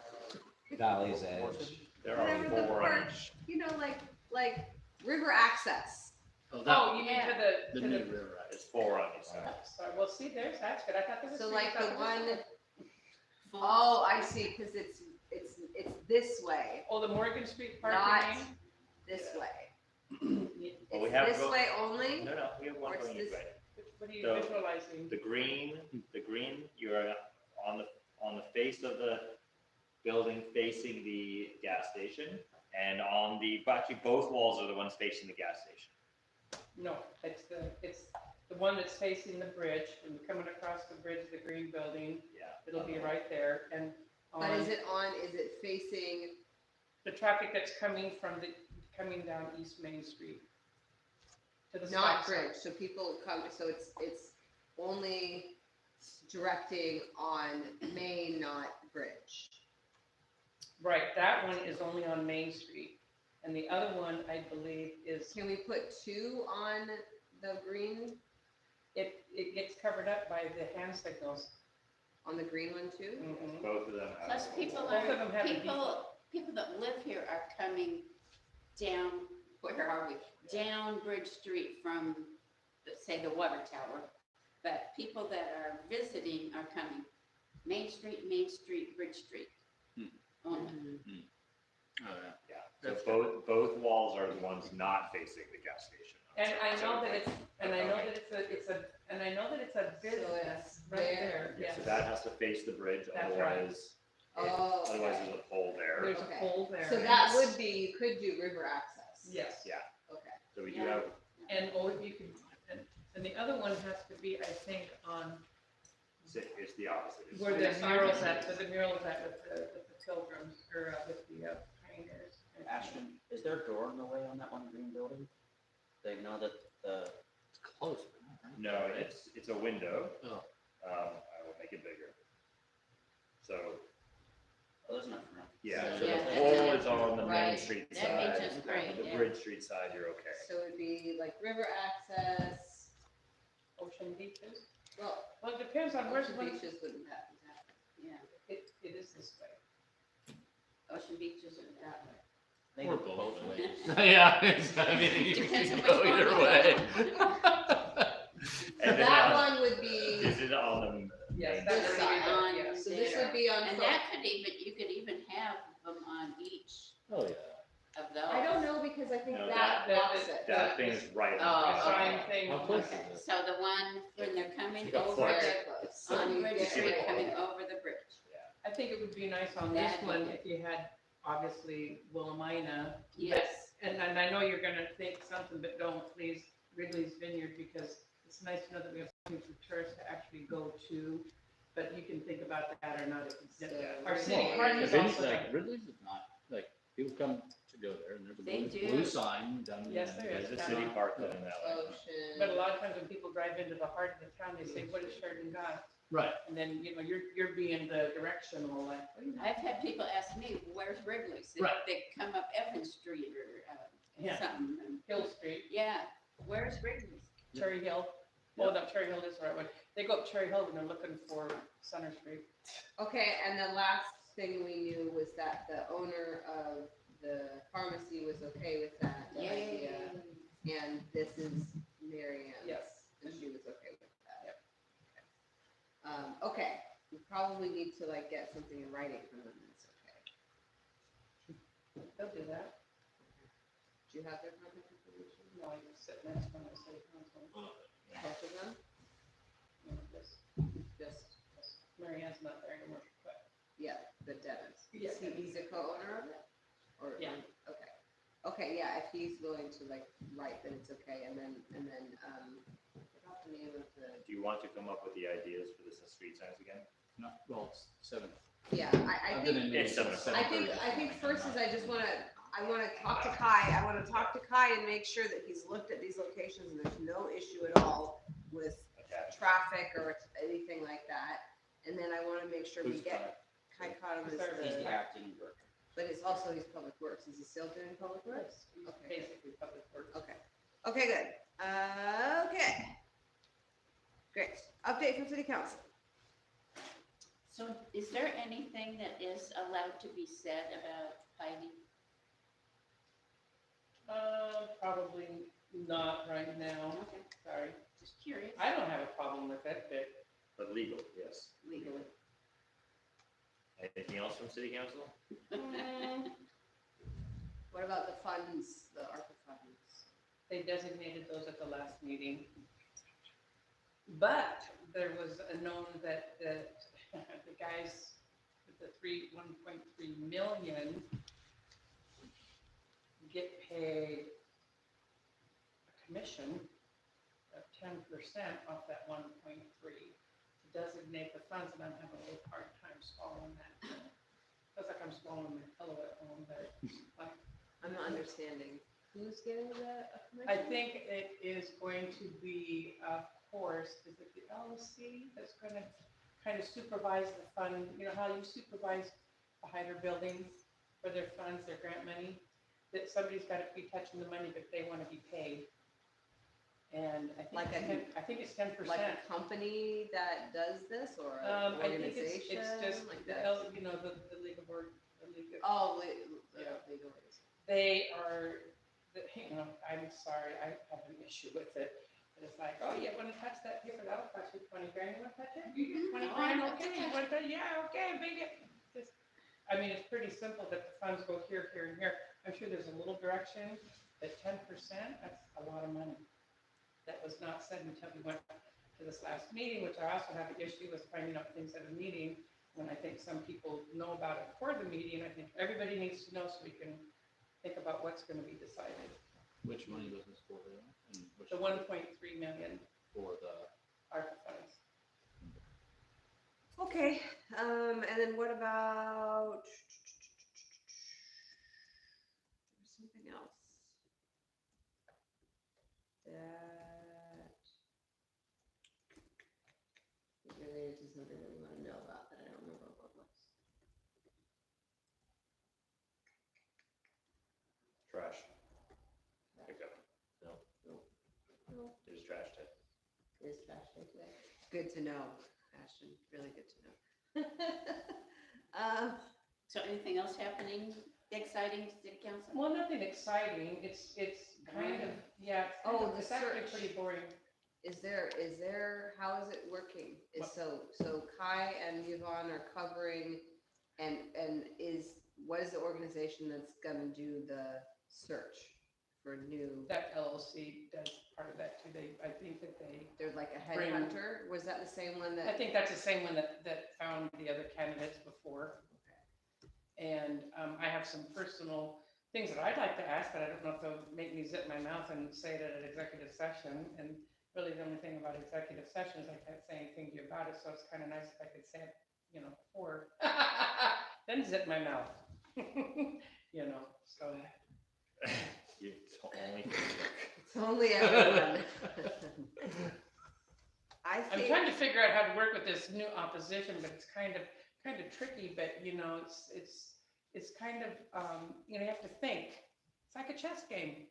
[SPEAKER 8] Valley's Edge.
[SPEAKER 7] There are
[SPEAKER 2] Whatever the
[SPEAKER 7] four
[SPEAKER 2] park,
[SPEAKER 7] on each.
[SPEAKER 2] you know, like river access.
[SPEAKER 4] Oh, that,
[SPEAKER 6] Oh, you mean
[SPEAKER 1] yeah.
[SPEAKER 6] to
[SPEAKER 4] the
[SPEAKER 6] the,
[SPEAKER 4] new
[SPEAKER 6] to
[SPEAKER 4] river access.
[SPEAKER 7] It's four on each side.
[SPEAKER 6] sorry, well, see, that's good. I thought there was.
[SPEAKER 2] So
[SPEAKER 6] three. I
[SPEAKER 2] like
[SPEAKER 6] thought
[SPEAKER 2] the
[SPEAKER 6] there was
[SPEAKER 2] one,
[SPEAKER 6] four.
[SPEAKER 2] oh, I see, cause it's this way,
[SPEAKER 6] Oh, the Morgan Street Park,
[SPEAKER 2] not
[SPEAKER 6] you mean?
[SPEAKER 2] this
[SPEAKER 7] Yeah.
[SPEAKER 2] way.
[SPEAKER 7] Well, we
[SPEAKER 2] It's
[SPEAKER 7] have
[SPEAKER 2] this
[SPEAKER 7] go-
[SPEAKER 2] way only?
[SPEAKER 7] No, we have one
[SPEAKER 2] Or it's
[SPEAKER 7] going each
[SPEAKER 2] this-
[SPEAKER 7] way.
[SPEAKER 6] What are you
[SPEAKER 7] So,
[SPEAKER 6] visualizing?
[SPEAKER 7] The green, you're on the face of the building facing the gas station, and actually both walls are the ones facing the gas station.
[SPEAKER 6] No, it's the one that's facing the bridge, and you're coming across the bridge, the green building,
[SPEAKER 7] Yeah.
[SPEAKER 6] it'll be right there, and
[SPEAKER 2] But
[SPEAKER 6] on
[SPEAKER 2] is it facing,
[SPEAKER 6] the traffic that's coming down East Main Street. To the
[SPEAKER 2] not
[SPEAKER 6] stop sign.
[SPEAKER 2] bridge, so people come, so it's only directing on Main, not bridge.
[SPEAKER 6] Right, that one is only on Main Street, and the other one, I believe, is,
[SPEAKER 2] Can we put two on the green,
[SPEAKER 6] it gets covered up by the hand signals.
[SPEAKER 2] on the green one too?
[SPEAKER 6] Mhm.
[SPEAKER 7] Both of them have.
[SPEAKER 1] Plus people
[SPEAKER 6] Both of them have a
[SPEAKER 1] people that live here are coming down, where are we? Down Bridge Street from, say, the water tower. But people that are visiting are coming Main Street, Bridge Street. Only.
[SPEAKER 4] Oh, yeah.
[SPEAKER 7] Yeah, so both walls are the ones not facing the gas station.
[SPEAKER 6] And I
[SPEAKER 7] So-
[SPEAKER 6] know that it's a business right there,
[SPEAKER 7] Yeah,
[SPEAKER 6] yes.
[SPEAKER 7] so that has to face the bridge,
[SPEAKER 6] That's right.
[SPEAKER 7] otherwise,
[SPEAKER 2] Oh,
[SPEAKER 7] otherwise
[SPEAKER 2] okay.
[SPEAKER 7] there's a pole there.
[SPEAKER 6] There's a
[SPEAKER 2] Okay.
[SPEAKER 6] pole there.
[SPEAKER 2] So that would be, you could do river access.
[SPEAKER 6] Yes.
[SPEAKER 7] Yeah,
[SPEAKER 2] Okay.
[SPEAKER 7] so we do
[SPEAKER 1] Yeah.
[SPEAKER 7] have,
[SPEAKER 6] And, you can, and the other one has to be, I think, on
[SPEAKER 7] it's the opposite. It's-
[SPEAKER 6] where the
[SPEAKER 7] it's-
[SPEAKER 6] murals at with the pilgrims, or with the pioneers.
[SPEAKER 3] Ashton, is there a door in the way on that one green building? They know that
[SPEAKER 4] It's close. Right?
[SPEAKER 7] No, it's a window.
[SPEAKER 4] Oh.
[SPEAKER 7] I will make it bigger. So,
[SPEAKER 3] oh, there's nothing wrong.
[SPEAKER 7] yeah,
[SPEAKER 1] So,
[SPEAKER 7] so
[SPEAKER 1] yeah,
[SPEAKER 7] the
[SPEAKER 1] that's
[SPEAKER 7] pole
[SPEAKER 1] good.
[SPEAKER 7] is on the Main
[SPEAKER 2] Right.
[SPEAKER 7] Street
[SPEAKER 1] That'd be
[SPEAKER 7] side.
[SPEAKER 1] just great,
[SPEAKER 7] The
[SPEAKER 1] yeah.
[SPEAKER 7] Bridge Street side, you're okay.
[SPEAKER 2] So it'd be like river access,
[SPEAKER 6] Ocean beaches.
[SPEAKER 2] well,
[SPEAKER 6] Well, it depends on where's
[SPEAKER 2] Ocean
[SPEAKER 6] one,
[SPEAKER 2] Beaches wouldn't have that.
[SPEAKER 1] Yeah,
[SPEAKER 6] it is this way.
[SPEAKER 1] Ocean Beaches are that way.
[SPEAKER 3] They
[SPEAKER 4] Or
[SPEAKER 3] go
[SPEAKER 4] both
[SPEAKER 3] ways.
[SPEAKER 4] Yeah, I mean, you
[SPEAKER 1] Depends
[SPEAKER 4] can
[SPEAKER 1] on
[SPEAKER 4] go
[SPEAKER 1] which one
[SPEAKER 4] either
[SPEAKER 1] you
[SPEAKER 4] way.
[SPEAKER 2] So
[SPEAKER 7] And then
[SPEAKER 2] that
[SPEAKER 7] on-
[SPEAKER 2] one would be,
[SPEAKER 7] Is it on the?
[SPEAKER 6] Yes,
[SPEAKER 7] main
[SPEAKER 6] that
[SPEAKER 2] This
[SPEAKER 6] would
[SPEAKER 2] side.
[SPEAKER 6] be,
[SPEAKER 1] On
[SPEAKER 6] yes.
[SPEAKER 2] so this
[SPEAKER 1] there.
[SPEAKER 2] would be on,
[SPEAKER 1] And that could you could even have them on each
[SPEAKER 4] Oh, yeah.
[SPEAKER 1] of those.
[SPEAKER 2] I don't know, because I think
[SPEAKER 7] No,
[SPEAKER 2] that
[SPEAKER 6] that-
[SPEAKER 2] blocks it.
[SPEAKER 7] That thing is right.
[SPEAKER 1] Oh,
[SPEAKER 7] on
[SPEAKER 6] The
[SPEAKER 7] the
[SPEAKER 6] sign
[SPEAKER 7] side.
[SPEAKER 6] thing.
[SPEAKER 4] How close
[SPEAKER 1] Okay,
[SPEAKER 4] is it?
[SPEAKER 1] so the one when they're coming
[SPEAKER 7] You got
[SPEAKER 1] over
[SPEAKER 7] flex.
[SPEAKER 2] Very
[SPEAKER 1] the,
[SPEAKER 2] close.
[SPEAKER 7] So
[SPEAKER 1] on
[SPEAKER 2] you
[SPEAKER 1] Bridge
[SPEAKER 2] get
[SPEAKER 1] Street,
[SPEAKER 2] it.
[SPEAKER 1] coming over the bridge.
[SPEAKER 6] I think it would be nice on this
[SPEAKER 1] That'd be
[SPEAKER 6] one
[SPEAKER 1] good.
[SPEAKER 6] if you had, obviously, Willamina.
[SPEAKER 1] Yes.
[SPEAKER 6] And I know you're gonna think something, but don't, please, Wrigley's Vineyard, because it's nice to know that we have something for tourists to actually go to, but you can think about that or not. If it's-
[SPEAKER 2] So-
[SPEAKER 6] Our city
[SPEAKER 2] Well,
[SPEAKER 6] park
[SPEAKER 4] The
[SPEAKER 6] is
[SPEAKER 4] Vineyard-
[SPEAKER 6] also,
[SPEAKER 4] Ridley's is not like, people come to go there, and there's a
[SPEAKER 1] They
[SPEAKER 4] blue
[SPEAKER 1] do.
[SPEAKER 4] sign down the
[SPEAKER 6] Yes,
[SPEAKER 4] end.
[SPEAKER 6] there
[SPEAKER 7] There's
[SPEAKER 6] is.
[SPEAKER 7] a city park down in that way.
[SPEAKER 2] Ocean.
[SPEAKER 6] But a lot of times when people drive into the heart of the town, they say, what has Sheridan got?
[SPEAKER 4] Right,
[SPEAKER 6] And then, you're being the directional, like, what do you
[SPEAKER 1] I've had people ask me, where's Wrigley's? They-
[SPEAKER 4] Right.
[SPEAKER 1] They come up Evans Street or
[SPEAKER 6] Yeah.
[SPEAKER 1] something. and-
[SPEAKER 6] Hill Street,
[SPEAKER 1] Yeah, where's Wrigley's?
[SPEAKER 6] Cherry Hill. Oh, no, Cherry Hill is the right one. They go up Cherry Hill when they're looking for Center Street.
[SPEAKER 2] Okay, and the last thing we knew was that the owner of the pharmacy was okay with that
[SPEAKER 1] Yay.
[SPEAKER 2] idea. And this is Mary Ann's.
[SPEAKER 6] Yes.
[SPEAKER 2] And she was okay with that. Yep. Okay, we probably need to like get something in writing from them, that's okay.
[SPEAKER 6] They'll do that.
[SPEAKER 2] Do you have their contact information?
[SPEAKER 6] No, I just sit next to them and say, council.
[SPEAKER 2] Both of them?
[SPEAKER 6] Just,
[SPEAKER 2] Just,
[SPEAKER 6] Mary Ann's not there anymore, but
[SPEAKER 2] yeah, the Dennis.
[SPEAKER 6] Yeah.
[SPEAKER 2] He's a co-owner of it? Or?
[SPEAKER 6] Yeah.
[SPEAKER 2] Okay. Okay, yeah, if he's willing to like write, then it's okay, and then, I forgot the name of the,
[SPEAKER 7] Do you want to come up with the ideas for the street signs again?
[SPEAKER 4] no, well, it's 7.
[SPEAKER 2] yeah, I
[SPEAKER 4] I've been
[SPEAKER 2] think,
[SPEAKER 4] in meetings
[SPEAKER 7] It's
[SPEAKER 4] since 7:30
[SPEAKER 2] I think
[SPEAKER 4] this
[SPEAKER 2] first is
[SPEAKER 4] morning.
[SPEAKER 2] I wanna talk to Kai, and make sure that he's looked at these locations and there's no issue at all with
[SPEAKER 7] Attached.
[SPEAKER 2] traffic or anything like that. And then I wanna make sure we
[SPEAKER 4] Who's
[SPEAKER 2] get Kai Cottom as
[SPEAKER 4] He's the
[SPEAKER 2] the,
[SPEAKER 4] acting director.
[SPEAKER 2] but it's also his public works, is he still doing public works?
[SPEAKER 6] it's
[SPEAKER 2] Okay.
[SPEAKER 6] basically public works.
[SPEAKER 2] Okay, okay, good, okay. Great, update from city council.
[SPEAKER 1] So is there anything that is allowed to be said about Heidi?
[SPEAKER 6] Probably not right now,
[SPEAKER 1] Okay,
[SPEAKER 6] sorry.
[SPEAKER 1] just curious,
[SPEAKER 6] I don't have a problem with it, but
[SPEAKER 7] But legal, yes.
[SPEAKER 1] legally.
[SPEAKER 7] Anything else from city council?
[SPEAKER 2] What about the funds, the ARPA funds?
[SPEAKER 6] they designated those at the last meeting. But there was a known that the guys with the 1.3 million get paid a commission of 10% off that 1.3 to designate the funds, and I'm having a little hard time swallowing that. Feels like I'm swallowing my pillow at home, but like,
[SPEAKER 2] I'm not understanding. Who's getting the commission?
[SPEAKER 6] I think it is going to be, of course, is it the LLC that's gonna kind of supervise the fund? You know how you supervise the Hyder buildings for their funds, their grant money? That somebody's gotta be touching the money, but they wanna be paid. And I think
[SPEAKER 2] Like
[SPEAKER 6] it's
[SPEAKER 2] a-
[SPEAKER 6] 10, I think it's 10%.
[SPEAKER 2] Like a company that does this or an
[SPEAKER 6] I think
[SPEAKER 2] organization?
[SPEAKER 6] it's just
[SPEAKER 2] like
[SPEAKER 6] the,
[SPEAKER 2] that?
[SPEAKER 6] you know, the legal board, the legal.
[SPEAKER 2] Oh,
[SPEAKER 6] Yeah.
[SPEAKER 2] legal.
[SPEAKER 6] They are, you know, I'm sorry, I have an issue with it. But it's like, oh, you wanna touch that paper, that'll cost you 20 grand, you wanna touch it? You get 20
[SPEAKER 1] Oh,
[SPEAKER 6] grand,
[SPEAKER 1] I'd like to
[SPEAKER 6] okay, you wanna touch, yeah, okay, big it. I mean, it's pretty simple that the funds go here, here, and here. I'm sure there's a little direction, but 10%, that's a lot of money. That was not said until we went to this last meeting, which I also have an issue with finding out things at a meeting, when I think some people know about it for the meeting. I think everybody needs to know so we can think about what's gonna be decided.
[SPEAKER 4] Which money was this for, and which
[SPEAKER 6] The 1.3 million
[SPEAKER 4] for the,
[SPEAKER 6] ARPA funds.
[SPEAKER 2] Okay, and then what about? There's something else. That is related to something that we want to know about that I don't remember what was.
[SPEAKER 7] Trash. Pickup. No,
[SPEAKER 2] No,
[SPEAKER 7] there's trash day.
[SPEAKER 2] it is trash day today. Good to know, Ashton, really good to know.
[SPEAKER 1] So anything else happening exciting to city council?
[SPEAKER 6] Well, nothing exciting. It's kind of, yeah.
[SPEAKER 2] Oh, the
[SPEAKER 6] It's actually
[SPEAKER 2] search.
[SPEAKER 6] pretty boring.
[SPEAKER 2] Is there, how is it working? Is
[SPEAKER 6] What?
[SPEAKER 2] so Kai and Yvonne are covering, and what is the organization that's gonna do the search for new?
[SPEAKER 6] That LLC does part of that too. I think that
[SPEAKER 2] They're like a
[SPEAKER 6] Bring-
[SPEAKER 2] headhunter? Was that the same one
[SPEAKER 6] I
[SPEAKER 2] that?
[SPEAKER 6] think that's the same one that found the other candidates before. And I have some personal things that I'd like to ask, but I don't know if they'll make me zip my mouth and say it at an executive session. And really the only thing about executive session is I can't say anything to you about it, so it's kind of nice if I could say it, you know, before. Then zip my mouth. you know, so.
[SPEAKER 7] It's only.
[SPEAKER 2] It's only everyone. I
[SPEAKER 6] I'm
[SPEAKER 2] think,
[SPEAKER 6] trying to figure out how to work with this new opposition, but it's kind of tricky, but you know, it's kind of, you know, you have to think. It's like a chess game.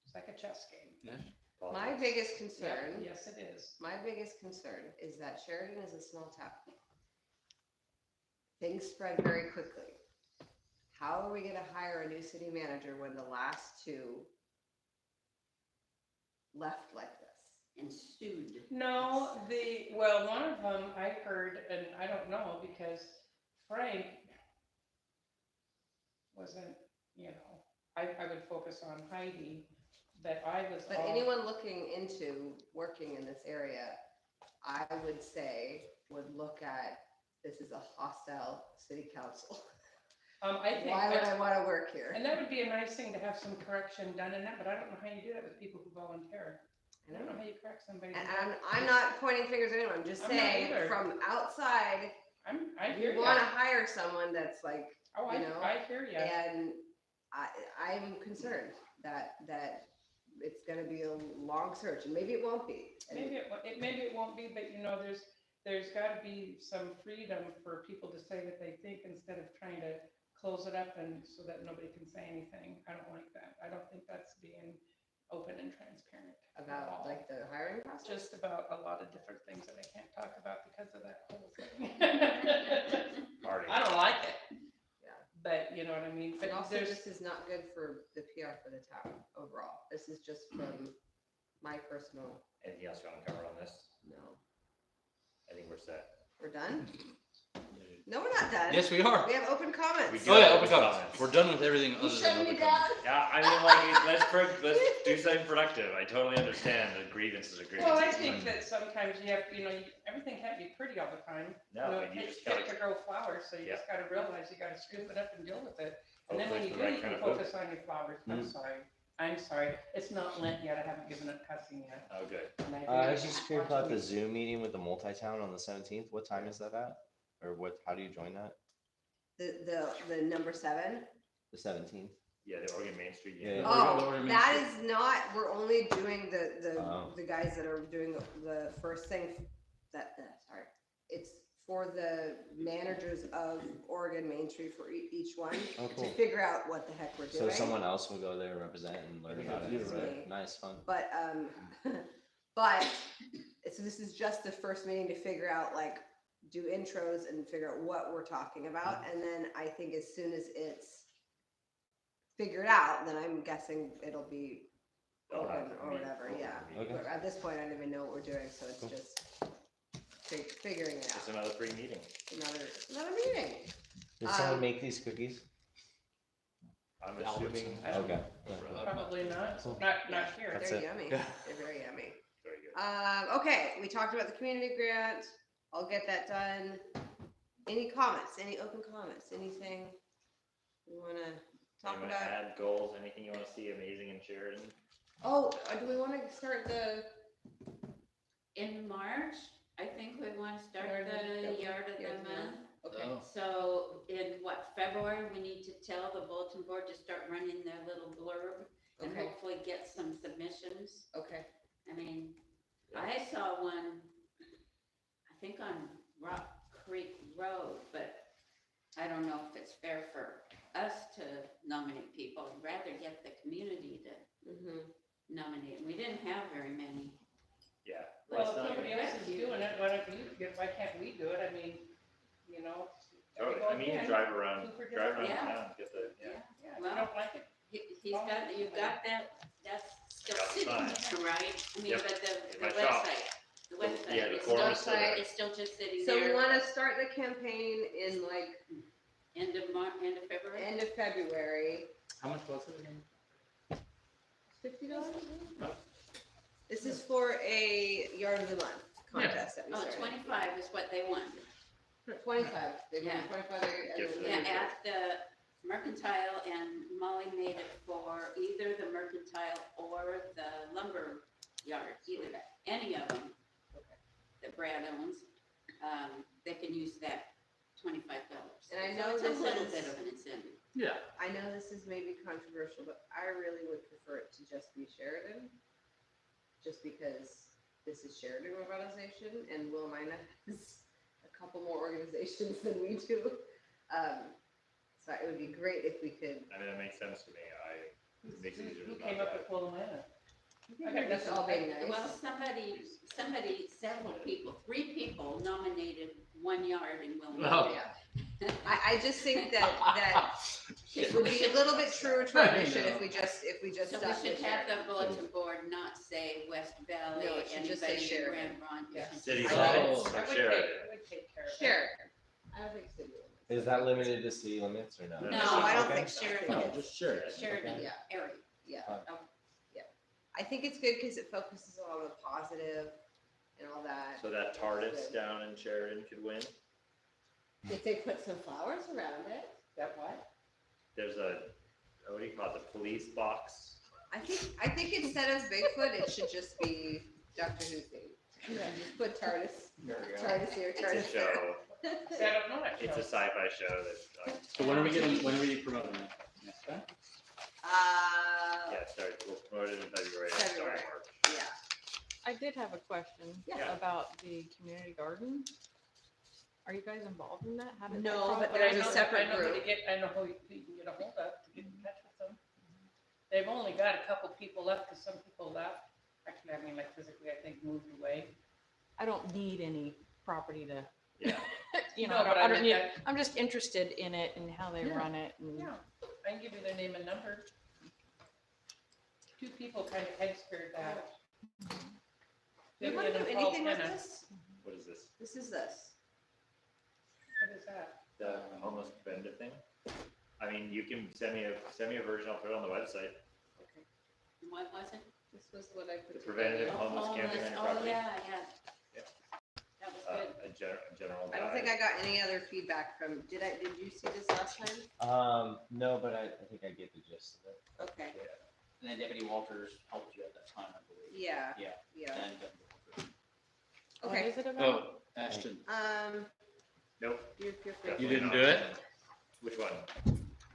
[SPEAKER 6] It's like a chess game.
[SPEAKER 2] my biggest concern,
[SPEAKER 6] Yes, it is.
[SPEAKER 2] my biggest concern is that Sheridan is a small town. Things spread very quickly. How are we gonna hire a new city manager when the last two left like this?
[SPEAKER 1] And sued.
[SPEAKER 6] No, well, one of them I heard, and I don't know, because Frank wasn't, you know, I would focus on Heidi, but I was
[SPEAKER 2] But
[SPEAKER 6] all.
[SPEAKER 2] anyone looking into working in this area, I would say, would look at, this is a hostile city council.
[SPEAKER 6] I think.
[SPEAKER 2] Why would I wanna work here?
[SPEAKER 6] And that would be a nice thing to have some correction done in that, but I don't know how you do that with people who volunteer. I don't know how you correct somebody.
[SPEAKER 2] And I'm not pointing fingers at anyone, I'm just
[SPEAKER 6] I'm not
[SPEAKER 2] saying,
[SPEAKER 6] either.
[SPEAKER 2] from outside,
[SPEAKER 6] I hear
[SPEAKER 2] you
[SPEAKER 6] you.
[SPEAKER 2] wanna hire someone that's like,
[SPEAKER 6] Oh,
[SPEAKER 2] you know,
[SPEAKER 6] I hear you.
[SPEAKER 2] and I'm concerned that it's gonna be a long search, and maybe it won't be. And
[SPEAKER 6] Maybe it won't be, but you know, there's gotta be some freedom for people to say what they think instead of trying to close it up and so that nobody can say anything. I don't like that. I don't think that's being open and transparent. at
[SPEAKER 2] About
[SPEAKER 6] all.
[SPEAKER 2] like the hiring process.
[SPEAKER 6] Just about a lot of different things that I can't talk about because of that whole thing.
[SPEAKER 7] Party.
[SPEAKER 6] I don't like it.
[SPEAKER 2] Yeah.
[SPEAKER 6] But you know what I mean?
[SPEAKER 2] But
[SPEAKER 6] But
[SPEAKER 2] also,
[SPEAKER 6] there's,
[SPEAKER 2] this is not good for the PR for the town overall. This is just from my personal,
[SPEAKER 7] Anything else you want to cover on this?
[SPEAKER 2] no.
[SPEAKER 7] I think we're set.
[SPEAKER 2] We're done? No, we're not done.
[SPEAKER 4] Yes, we are.
[SPEAKER 2] We have open comments.
[SPEAKER 7] We do.
[SPEAKER 4] Oh yeah,
[SPEAKER 7] Open
[SPEAKER 4] open comments.
[SPEAKER 7] comments.
[SPEAKER 4] We're done with everything
[SPEAKER 2] You
[SPEAKER 4] other than
[SPEAKER 2] shutting me
[SPEAKER 4] open
[SPEAKER 2] down?
[SPEAKER 4] comments.
[SPEAKER 7] Yeah, I mean, like, let's do something productive. I totally understand that grievance is a grievance.
[SPEAKER 6] well, I think that sometimes you have, you know, everything can't be pretty all the time.
[SPEAKER 7] No,
[SPEAKER 6] You know,
[SPEAKER 7] but
[SPEAKER 6] it
[SPEAKER 7] you
[SPEAKER 6] takes
[SPEAKER 7] just gotta,
[SPEAKER 6] shit to grow flowers, so you
[SPEAKER 7] Yeah.
[SPEAKER 6] just gotta realize you gotta scoop it up and deal with it. And then when
[SPEAKER 7] hopefully
[SPEAKER 6] you
[SPEAKER 7] it's
[SPEAKER 6] do,
[SPEAKER 7] the right
[SPEAKER 6] you
[SPEAKER 7] kind
[SPEAKER 6] can
[SPEAKER 7] of food.
[SPEAKER 6] focus on your flowers. I'm sorry. I'm sorry. It's not Lent yet. I haven't given up cussing yet.
[SPEAKER 7] Oh, good.
[SPEAKER 6] And
[SPEAKER 8] I was just curious about the
[SPEAKER 6] watching
[SPEAKER 8] Zoom meeting with the multi-town on the 17th. What time is that at? Or what, how do you join that?
[SPEAKER 2] The number 7?
[SPEAKER 8] The 17th?
[SPEAKER 7] Yeah, the Oregon Main Street.
[SPEAKER 8] Yeah.
[SPEAKER 2] Oh, that is not, we're only doing
[SPEAKER 8] Oh.
[SPEAKER 2] the guys that are doing the first thing sorry. It's for the managers of Oregon Main Street for each one
[SPEAKER 8] Oh,
[SPEAKER 2] to
[SPEAKER 8] cool.
[SPEAKER 2] figure out what the heck we're
[SPEAKER 8] So
[SPEAKER 2] doing.
[SPEAKER 8] someone else will go there and represent and learn about it.
[SPEAKER 2] It's me.
[SPEAKER 8] Nice, fun.
[SPEAKER 2] But, but, so this is just the first meeting to figure out, like, do intros and figure out what we're talking about. And then I think as soon as it's figured out, then I'm guessing it'll be
[SPEAKER 7] They'll have
[SPEAKER 2] open
[SPEAKER 7] to
[SPEAKER 2] or
[SPEAKER 7] meet
[SPEAKER 2] whatever,
[SPEAKER 7] over
[SPEAKER 2] yeah.
[SPEAKER 7] the meeting.
[SPEAKER 8] Okay.
[SPEAKER 2] But at this point, I don't even know what we're doing, so it's
[SPEAKER 8] Cool.
[SPEAKER 2] just figuring it
[SPEAKER 7] Just
[SPEAKER 2] out.
[SPEAKER 7] another free meeting.
[SPEAKER 2] Another meeting.
[SPEAKER 8] Did someone
[SPEAKER 2] Um,
[SPEAKER 8] make these cookies?
[SPEAKER 7] I'm
[SPEAKER 4] Albertsons.
[SPEAKER 7] assuming.
[SPEAKER 8] Okay.
[SPEAKER 6] Probably not.
[SPEAKER 8] Cool.
[SPEAKER 6] Not here.
[SPEAKER 8] That's
[SPEAKER 2] They're
[SPEAKER 8] it.
[SPEAKER 2] yummy.
[SPEAKER 4] Yeah.
[SPEAKER 2] They're very yummy.
[SPEAKER 7] Very good.
[SPEAKER 2] Okay, we talked about the community grant. I'll get that done. Any comments, any open comments, anything we wanna talk
[SPEAKER 7] Anyone
[SPEAKER 2] about?
[SPEAKER 7] add goals, anything you want to see amazing in Sheridan?
[SPEAKER 2] Oh, do we wanna start the,
[SPEAKER 1] In March, I think we want to start
[SPEAKER 6] Yard of
[SPEAKER 1] the
[SPEAKER 6] the-
[SPEAKER 1] yard of
[SPEAKER 2] Yard of
[SPEAKER 1] the
[SPEAKER 2] the
[SPEAKER 1] month.
[SPEAKER 2] okay,
[SPEAKER 4] Oh.
[SPEAKER 1] So in what, February, we need to tell the bulletin board to start running their little blurb and
[SPEAKER 2] Okay.
[SPEAKER 1] hopefully get some submissions.
[SPEAKER 2] okay.
[SPEAKER 1] I mean, I saw one, I think on Rock Creek Road, but I don't know if it's fair for us to nominate people. I'd rather get the community to
[SPEAKER 2] Mm-hmm.
[SPEAKER 1] nominate. We didn't have very many.
[SPEAKER 7] Yeah.
[SPEAKER 6] Well,
[SPEAKER 7] let's
[SPEAKER 6] if
[SPEAKER 7] not-
[SPEAKER 6] somebody else is doing it, why can't we do it? I mean, you know.
[SPEAKER 7] Totally. I mean, you drive around
[SPEAKER 6] Super
[SPEAKER 7] town,
[SPEAKER 1] Yeah.
[SPEAKER 7] get the, yeah.
[SPEAKER 6] Yeah, if you
[SPEAKER 1] Well,
[SPEAKER 6] don't like it,
[SPEAKER 1] He's got, you got that, that's still
[SPEAKER 7] Got the
[SPEAKER 1] sitting
[SPEAKER 7] sign.
[SPEAKER 1] there, right? I mean,
[SPEAKER 7] Yep.
[SPEAKER 1] but the
[SPEAKER 7] In my shop.
[SPEAKER 1] website, the website.
[SPEAKER 7] Yeah, the
[SPEAKER 1] it's
[SPEAKER 7] form
[SPEAKER 1] still-
[SPEAKER 7] is still there.
[SPEAKER 1] It's still just sitting
[SPEAKER 2] So we
[SPEAKER 1] there,
[SPEAKER 2] wanna start the campaign in like
[SPEAKER 1] end of February.
[SPEAKER 2] end of February.
[SPEAKER 4] How much was it again?
[SPEAKER 2] $50? This is for a yard of the month contest that we
[SPEAKER 1] Oh,
[SPEAKER 2] started.
[SPEAKER 1] 25 is what they want.
[SPEAKER 2] 25, they
[SPEAKER 1] Yeah.
[SPEAKER 2] want 25.
[SPEAKER 7] Gift
[SPEAKER 2] and
[SPEAKER 1] Yeah,
[SPEAKER 2] then-
[SPEAKER 1] at the Mercantile, and Molly made it for either the Mercantile or the lumber yard, either, any of them that Brad owns. They can use that $25.
[SPEAKER 2] And I
[SPEAKER 1] So
[SPEAKER 2] know
[SPEAKER 1] it's a
[SPEAKER 2] this
[SPEAKER 1] little
[SPEAKER 2] is-
[SPEAKER 1] bit of an incentive.
[SPEAKER 4] Yeah.
[SPEAKER 2] I know this is really would prefer it to just be Sheridan, just because this is Sheridan Revitalization, and Willamina has a couple more organizations than we do. So it would be great if we could.
[SPEAKER 7] I mean, that makes sense to me. It makes it easier
[SPEAKER 6] Who
[SPEAKER 7] to
[SPEAKER 6] came
[SPEAKER 7] not
[SPEAKER 6] up
[SPEAKER 7] drive.
[SPEAKER 6] with Willamette?
[SPEAKER 2] We're just all being nice.
[SPEAKER 1] Well, several people, 3 people nominated 1 yard in Wilmington.
[SPEAKER 2] Yeah. I just think that it would be a little bit truer tradition if we just
[SPEAKER 1] So we
[SPEAKER 2] stuck with
[SPEAKER 1] should have
[SPEAKER 2] Sheridan.
[SPEAKER 1] the bulletin board not say West Valley,
[SPEAKER 2] No, it should just say
[SPEAKER 1] anybody in
[SPEAKER 2] Sheridan.
[SPEAKER 1] Grand Ronde.
[SPEAKER 6] Yeah.
[SPEAKER 7] City
[SPEAKER 2] I
[SPEAKER 7] limits
[SPEAKER 6] I
[SPEAKER 7] of
[SPEAKER 6] would
[SPEAKER 7] Sheridan.
[SPEAKER 6] take care of that.
[SPEAKER 2] Sheridan. I don't think city limits.
[SPEAKER 8] Is that limited to city limits or no?
[SPEAKER 1] No,
[SPEAKER 2] I don't
[SPEAKER 8] Okay.
[SPEAKER 2] think so.
[SPEAKER 1] Sheridan.
[SPEAKER 4] No, just share.
[SPEAKER 1] Sheridan
[SPEAKER 2] Yeah.
[SPEAKER 1] area.
[SPEAKER 2] Yeah.
[SPEAKER 8] Fine.
[SPEAKER 2] I think it's good because it focuses on the positive and all that.
[SPEAKER 7] So that TARDIS down in Sheridan could win.
[SPEAKER 2] If they put some flowers around it.
[SPEAKER 6] That what?
[SPEAKER 7] There's what do you call it, the police box?
[SPEAKER 2] I think instead of Bigfoot, it should just be Doctor Who theme. Just put TARDIS.
[SPEAKER 7] There we go.
[SPEAKER 2] TARDIS here,
[SPEAKER 7] It's a
[SPEAKER 2] TARDIS there.
[SPEAKER 7] show.
[SPEAKER 6] See, I don't know that
[SPEAKER 7] It's a
[SPEAKER 6] show.
[SPEAKER 7] sci-fi show that,
[SPEAKER 4] So when are we promoting that? Next time?
[SPEAKER 7] yeah, sorry, we'll promote it in February. and start in
[SPEAKER 2] February.
[SPEAKER 7] March.
[SPEAKER 2] Yeah.
[SPEAKER 5] I did have a question
[SPEAKER 2] Yeah.
[SPEAKER 5] about the community garden. Are you guys involved in that? How did that
[SPEAKER 2] No,
[SPEAKER 5] come
[SPEAKER 2] but
[SPEAKER 5] about?
[SPEAKER 2] there's a separate
[SPEAKER 6] I know who
[SPEAKER 2] group.
[SPEAKER 6] to get, I know who you can get a hold of to get in touch with them. They've only got a couple people left, because some people left. Actually, I mean, like physically, I think moved away.
[SPEAKER 5] I don't need any property to,
[SPEAKER 7] Yeah.
[SPEAKER 5] you know,
[SPEAKER 6] No, but
[SPEAKER 5] I
[SPEAKER 6] I
[SPEAKER 5] don't
[SPEAKER 6] meant
[SPEAKER 5] need,
[SPEAKER 6] that-
[SPEAKER 5] I'm just interested in it and how they
[SPEAKER 6] Yeah.
[SPEAKER 5] run it and.
[SPEAKER 6] Yeah, I can give you their name and number. 2 people kind of head speared that.
[SPEAKER 2] You want to do anything with this?
[SPEAKER 7] What is this?
[SPEAKER 2] This is this.
[SPEAKER 6] What is that?
[SPEAKER 7] The homeless preventative thing? I mean, you can send me a version, I'll put it on the website.
[SPEAKER 2] Okay.
[SPEAKER 1] What was it?
[SPEAKER 2] This was what I put
[SPEAKER 7] The
[SPEAKER 2] together.
[SPEAKER 7] preventative homeless camping on your property.
[SPEAKER 1] Yeah.
[SPEAKER 7] Yeah.
[SPEAKER 1] That was good.
[SPEAKER 7] A general
[SPEAKER 2] I don't think
[SPEAKER 7] guide.
[SPEAKER 2] I got any other feedback from, did you see this last time?
[SPEAKER 8] No, but I think I get the gist of it.
[SPEAKER 2] Okay,
[SPEAKER 4] And then Deputy Walters helped you at that time, I believe.
[SPEAKER 2] yeah,
[SPEAKER 4] Yeah.
[SPEAKER 2] yeah,
[SPEAKER 4] And,
[SPEAKER 5] What
[SPEAKER 2] okay.
[SPEAKER 5] is it about?
[SPEAKER 4] oh, Ashton,
[SPEAKER 7] Nope.
[SPEAKER 2] You're free.
[SPEAKER 4] you didn't do it?
[SPEAKER 7] Which one?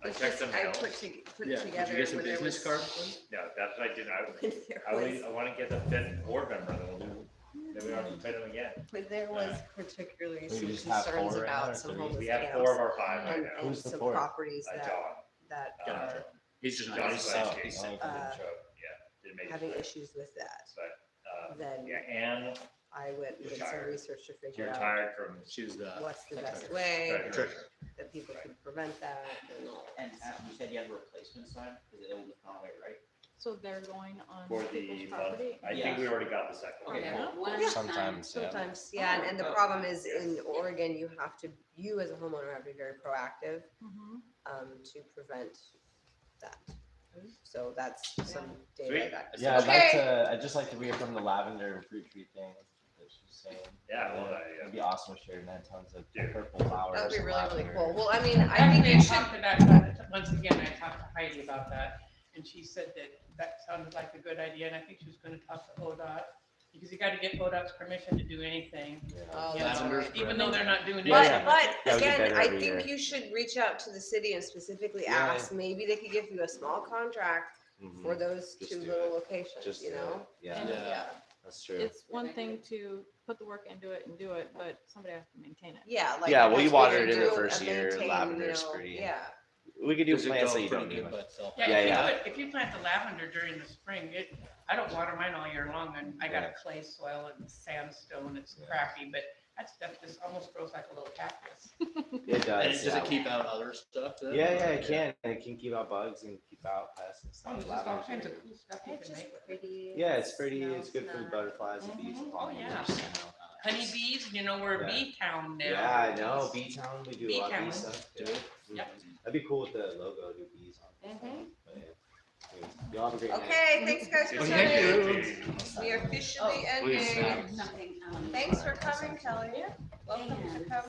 [SPEAKER 7] I
[SPEAKER 2] It's
[SPEAKER 7] checked
[SPEAKER 2] just,
[SPEAKER 7] the
[SPEAKER 2] I
[SPEAKER 7] mail.
[SPEAKER 2] put
[SPEAKER 4] Yeah,
[SPEAKER 2] it
[SPEAKER 4] did
[SPEAKER 2] together
[SPEAKER 4] you get some
[SPEAKER 2] when there
[SPEAKER 4] business
[SPEAKER 2] was.
[SPEAKER 4] cards?
[SPEAKER 7] No, that's what I did.
[SPEAKER 2] When there
[SPEAKER 7] I
[SPEAKER 2] was,
[SPEAKER 7] want to get the 5th board member, then we'll do, then we don't have to play them again.
[SPEAKER 2] when there was particularly
[SPEAKER 8] We
[SPEAKER 2] some
[SPEAKER 8] just have
[SPEAKER 2] concerns
[SPEAKER 8] 4 right now, or
[SPEAKER 2] about some
[SPEAKER 8] 3?
[SPEAKER 2] homeless
[SPEAKER 7] We have
[SPEAKER 2] camps
[SPEAKER 7] 4 of our 5 right
[SPEAKER 2] and,
[SPEAKER 7] now.
[SPEAKER 2] and
[SPEAKER 8] Who's the
[SPEAKER 2] some
[SPEAKER 8] 4th?
[SPEAKER 2] properties that
[SPEAKER 7] John.
[SPEAKER 2] are
[SPEAKER 4] Gotcha. He's just not.
[SPEAKER 7] Johnny
[SPEAKER 4] he's-
[SPEAKER 7] Slanky.
[SPEAKER 4] he's-
[SPEAKER 7] Didn't
[SPEAKER 2] Uh,
[SPEAKER 7] show up. Yeah, didn't make it.
[SPEAKER 2] having
[SPEAKER 7] today.
[SPEAKER 2] issues with that.
[SPEAKER 7] But,
[SPEAKER 2] Then
[SPEAKER 7] yeah, and
[SPEAKER 2] I went and
[SPEAKER 7] You're
[SPEAKER 2] did some
[SPEAKER 7] tired.
[SPEAKER 2] research to figure
[SPEAKER 7] you're
[SPEAKER 2] out
[SPEAKER 7] tired from.
[SPEAKER 4] She was the.
[SPEAKER 2] what's the best
[SPEAKER 4] treasurer.
[SPEAKER 2] way
[SPEAKER 7] Treasurer.
[SPEAKER 2] that people could prevent that and all.
[SPEAKER 4] And you said you had a replacement sign, because it was on the way, right?
[SPEAKER 5] So they're going on
[SPEAKER 7] For the
[SPEAKER 5] people's
[SPEAKER 7] month,
[SPEAKER 5] property?
[SPEAKER 7] I think we already got the second one.
[SPEAKER 4] Okay,
[SPEAKER 5] Yeah.
[SPEAKER 4] cool.
[SPEAKER 1] One
[SPEAKER 8] Sometimes, yeah.
[SPEAKER 2] Sometimes, yeah, and the problem is in Oregon, you as a homeowner have to be very proactive,
[SPEAKER 5] Mhm.
[SPEAKER 2] to prevent that. So that's some data
[SPEAKER 7] Sweet.
[SPEAKER 2] that.
[SPEAKER 8] Yeah,
[SPEAKER 2] Okay.
[SPEAKER 8] I'd just like to hear from the lavender and fruit tree thing that she's saying.
[SPEAKER 7] Yeah, well,
[SPEAKER 8] It'd be awesome if Sheridan had tons of
[SPEAKER 7] Dude.
[SPEAKER 8] purple flowers.
[SPEAKER 2] That would be
[SPEAKER 8] and
[SPEAKER 2] really, really
[SPEAKER 8] lavender.
[SPEAKER 2] cool. Well, I mean, I think
[SPEAKER 6] Actually,
[SPEAKER 2] you
[SPEAKER 6] I
[SPEAKER 2] should,
[SPEAKER 6] talked to that, once again, I talked to Heidi about that, and she said that sounded like a good idea, and I think she was gonna talk to ODOT, because you gotta get ODOT's permission to do anything,
[SPEAKER 2] oh,
[SPEAKER 6] you
[SPEAKER 2] that's
[SPEAKER 6] know,
[SPEAKER 2] right.
[SPEAKER 6] even though they're not doing
[SPEAKER 8] Yeah,
[SPEAKER 6] anything.
[SPEAKER 8] yeah.
[SPEAKER 2] But
[SPEAKER 8] That would get
[SPEAKER 2] again,
[SPEAKER 8] better
[SPEAKER 2] I
[SPEAKER 8] every
[SPEAKER 2] think
[SPEAKER 8] year.
[SPEAKER 2] you should reach out to the city and specifically
[SPEAKER 8] Yeah.
[SPEAKER 2] ask, maybe they could give you a small contract
[SPEAKER 8] Mhm.
[SPEAKER 2] for those
[SPEAKER 8] Just
[SPEAKER 2] 2
[SPEAKER 8] do
[SPEAKER 2] little
[SPEAKER 8] it.
[SPEAKER 2] locations,
[SPEAKER 8] Just
[SPEAKER 2] you
[SPEAKER 8] do
[SPEAKER 2] know?
[SPEAKER 8] it. Yeah,
[SPEAKER 5] And,
[SPEAKER 2] Yeah,
[SPEAKER 8] that's true.
[SPEAKER 5] It's one thing to put the work into it and do it, but somebody has to maintain it.
[SPEAKER 2] yeah, like.
[SPEAKER 8] Yeah,
[SPEAKER 2] that's
[SPEAKER 8] we
[SPEAKER 2] what
[SPEAKER 8] watered
[SPEAKER 2] you
[SPEAKER 8] it in the
[SPEAKER 2] do,
[SPEAKER 8] first
[SPEAKER 2] and
[SPEAKER 8] year,
[SPEAKER 2] maintain,
[SPEAKER 8] lavender
[SPEAKER 2] you
[SPEAKER 8] is
[SPEAKER 2] know,
[SPEAKER 8] pretty-
[SPEAKER 2] Yeah,
[SPEAKER 8] We could do
[SPEAKER 4] Does it
[SPEAKER 8] plants
[SPEAKER 4] go
[SPEAKER 8] that you
[SPEAKER 4] pretty
[SPEAKER 8] don't do
[SPEAKER 4] good
[SPEAKER 8] much.
[SPEAKER 4] by itself?
[SPEAKER 6] Yeah,
[SPEAKER 8] Yeah,
[SPEAKER 6] if you plant the lavender during the spring, I don't water mine all year long, and I got a
[SPEAKER 8] Yeah.
[SPEAKER 6] clay soil and sandstone, it's
[SPEAKER 8] Yeah.
[SPEAKER 6] crappy, but that stuff just almost grows like a little cactus.
[SPEAKER 8] It
[SPEAKER 4] And
[SPEAKER 8] does.
[SPEAKER 4] does
[SPEAKER 8] yeah.
[SPEAKER 4] it keep out other stuff then?
[SPEAKER 8] Yeah, yeah, it can. And it can keep out bugs and keep out pests and
[SPEAKER 6] Oh,
[SPEAKER 8] stuff.
[SPEAKER 6] there's just all
[SPEAKER 8] Lavender's
[SPEAKER 6] kinds
[SPEAKER 8] great.
[SPEAKER 6] of cool stuff you
[SPEAKER 2] it's
[SPEAKER 6] can
[SPEAKER 2] just
[SPEAKER 6] make.
[SPEAKER 2] pretty.
[SPEAKER 8] Yeah, it's pretty.
[SPEAKER 2] smells
[SPEAKER 8] It's good for the
[SPEAKER 2] nice.
[SPEAKER 8] butterflies and bees and
[SPEAKER 6] Mhm. Oh, yeah.
[SPEAKER 8] pollinators. You know.
[SPEAKER 6] Honeybees, you know, we're a
[SPEAKER 8] Yeah.
[SPEAKER 6] bee town now.
[SPEAKER 8] Yeah, I know. Bee Town, we do a lot of bee
[SPEAKER 6] Bee
[SPEAKER 8] stuff.
[SPEAKER 4] Do
[SPEAKER 8] Yeah.
[SPEAKER 4] it?
[SPEAKER 6] Yep.
[SPEAKER 8] That'd be cool with the logo, do bees on it.
[SPEAKER 6] Mhm.
[SPEAKER 8] But yeah. Anyways, y'all have a great night.
[SPEAKER 2] Okay, thanks guys for
[SPEAKER 7] Good
[SPEAKER 2] coming.
[SPEAKER 7] seeing
[SPEAKER 2] We are officially
[SPEAKER 1] Oh,
[SPEAKER 2] ending.
[SPEAKER 1] Something,
[SPEAKER 2] Thanks for coming, Kelly. Welcome to
[SPEAKER 1] And-
[SPEAKER 2] come.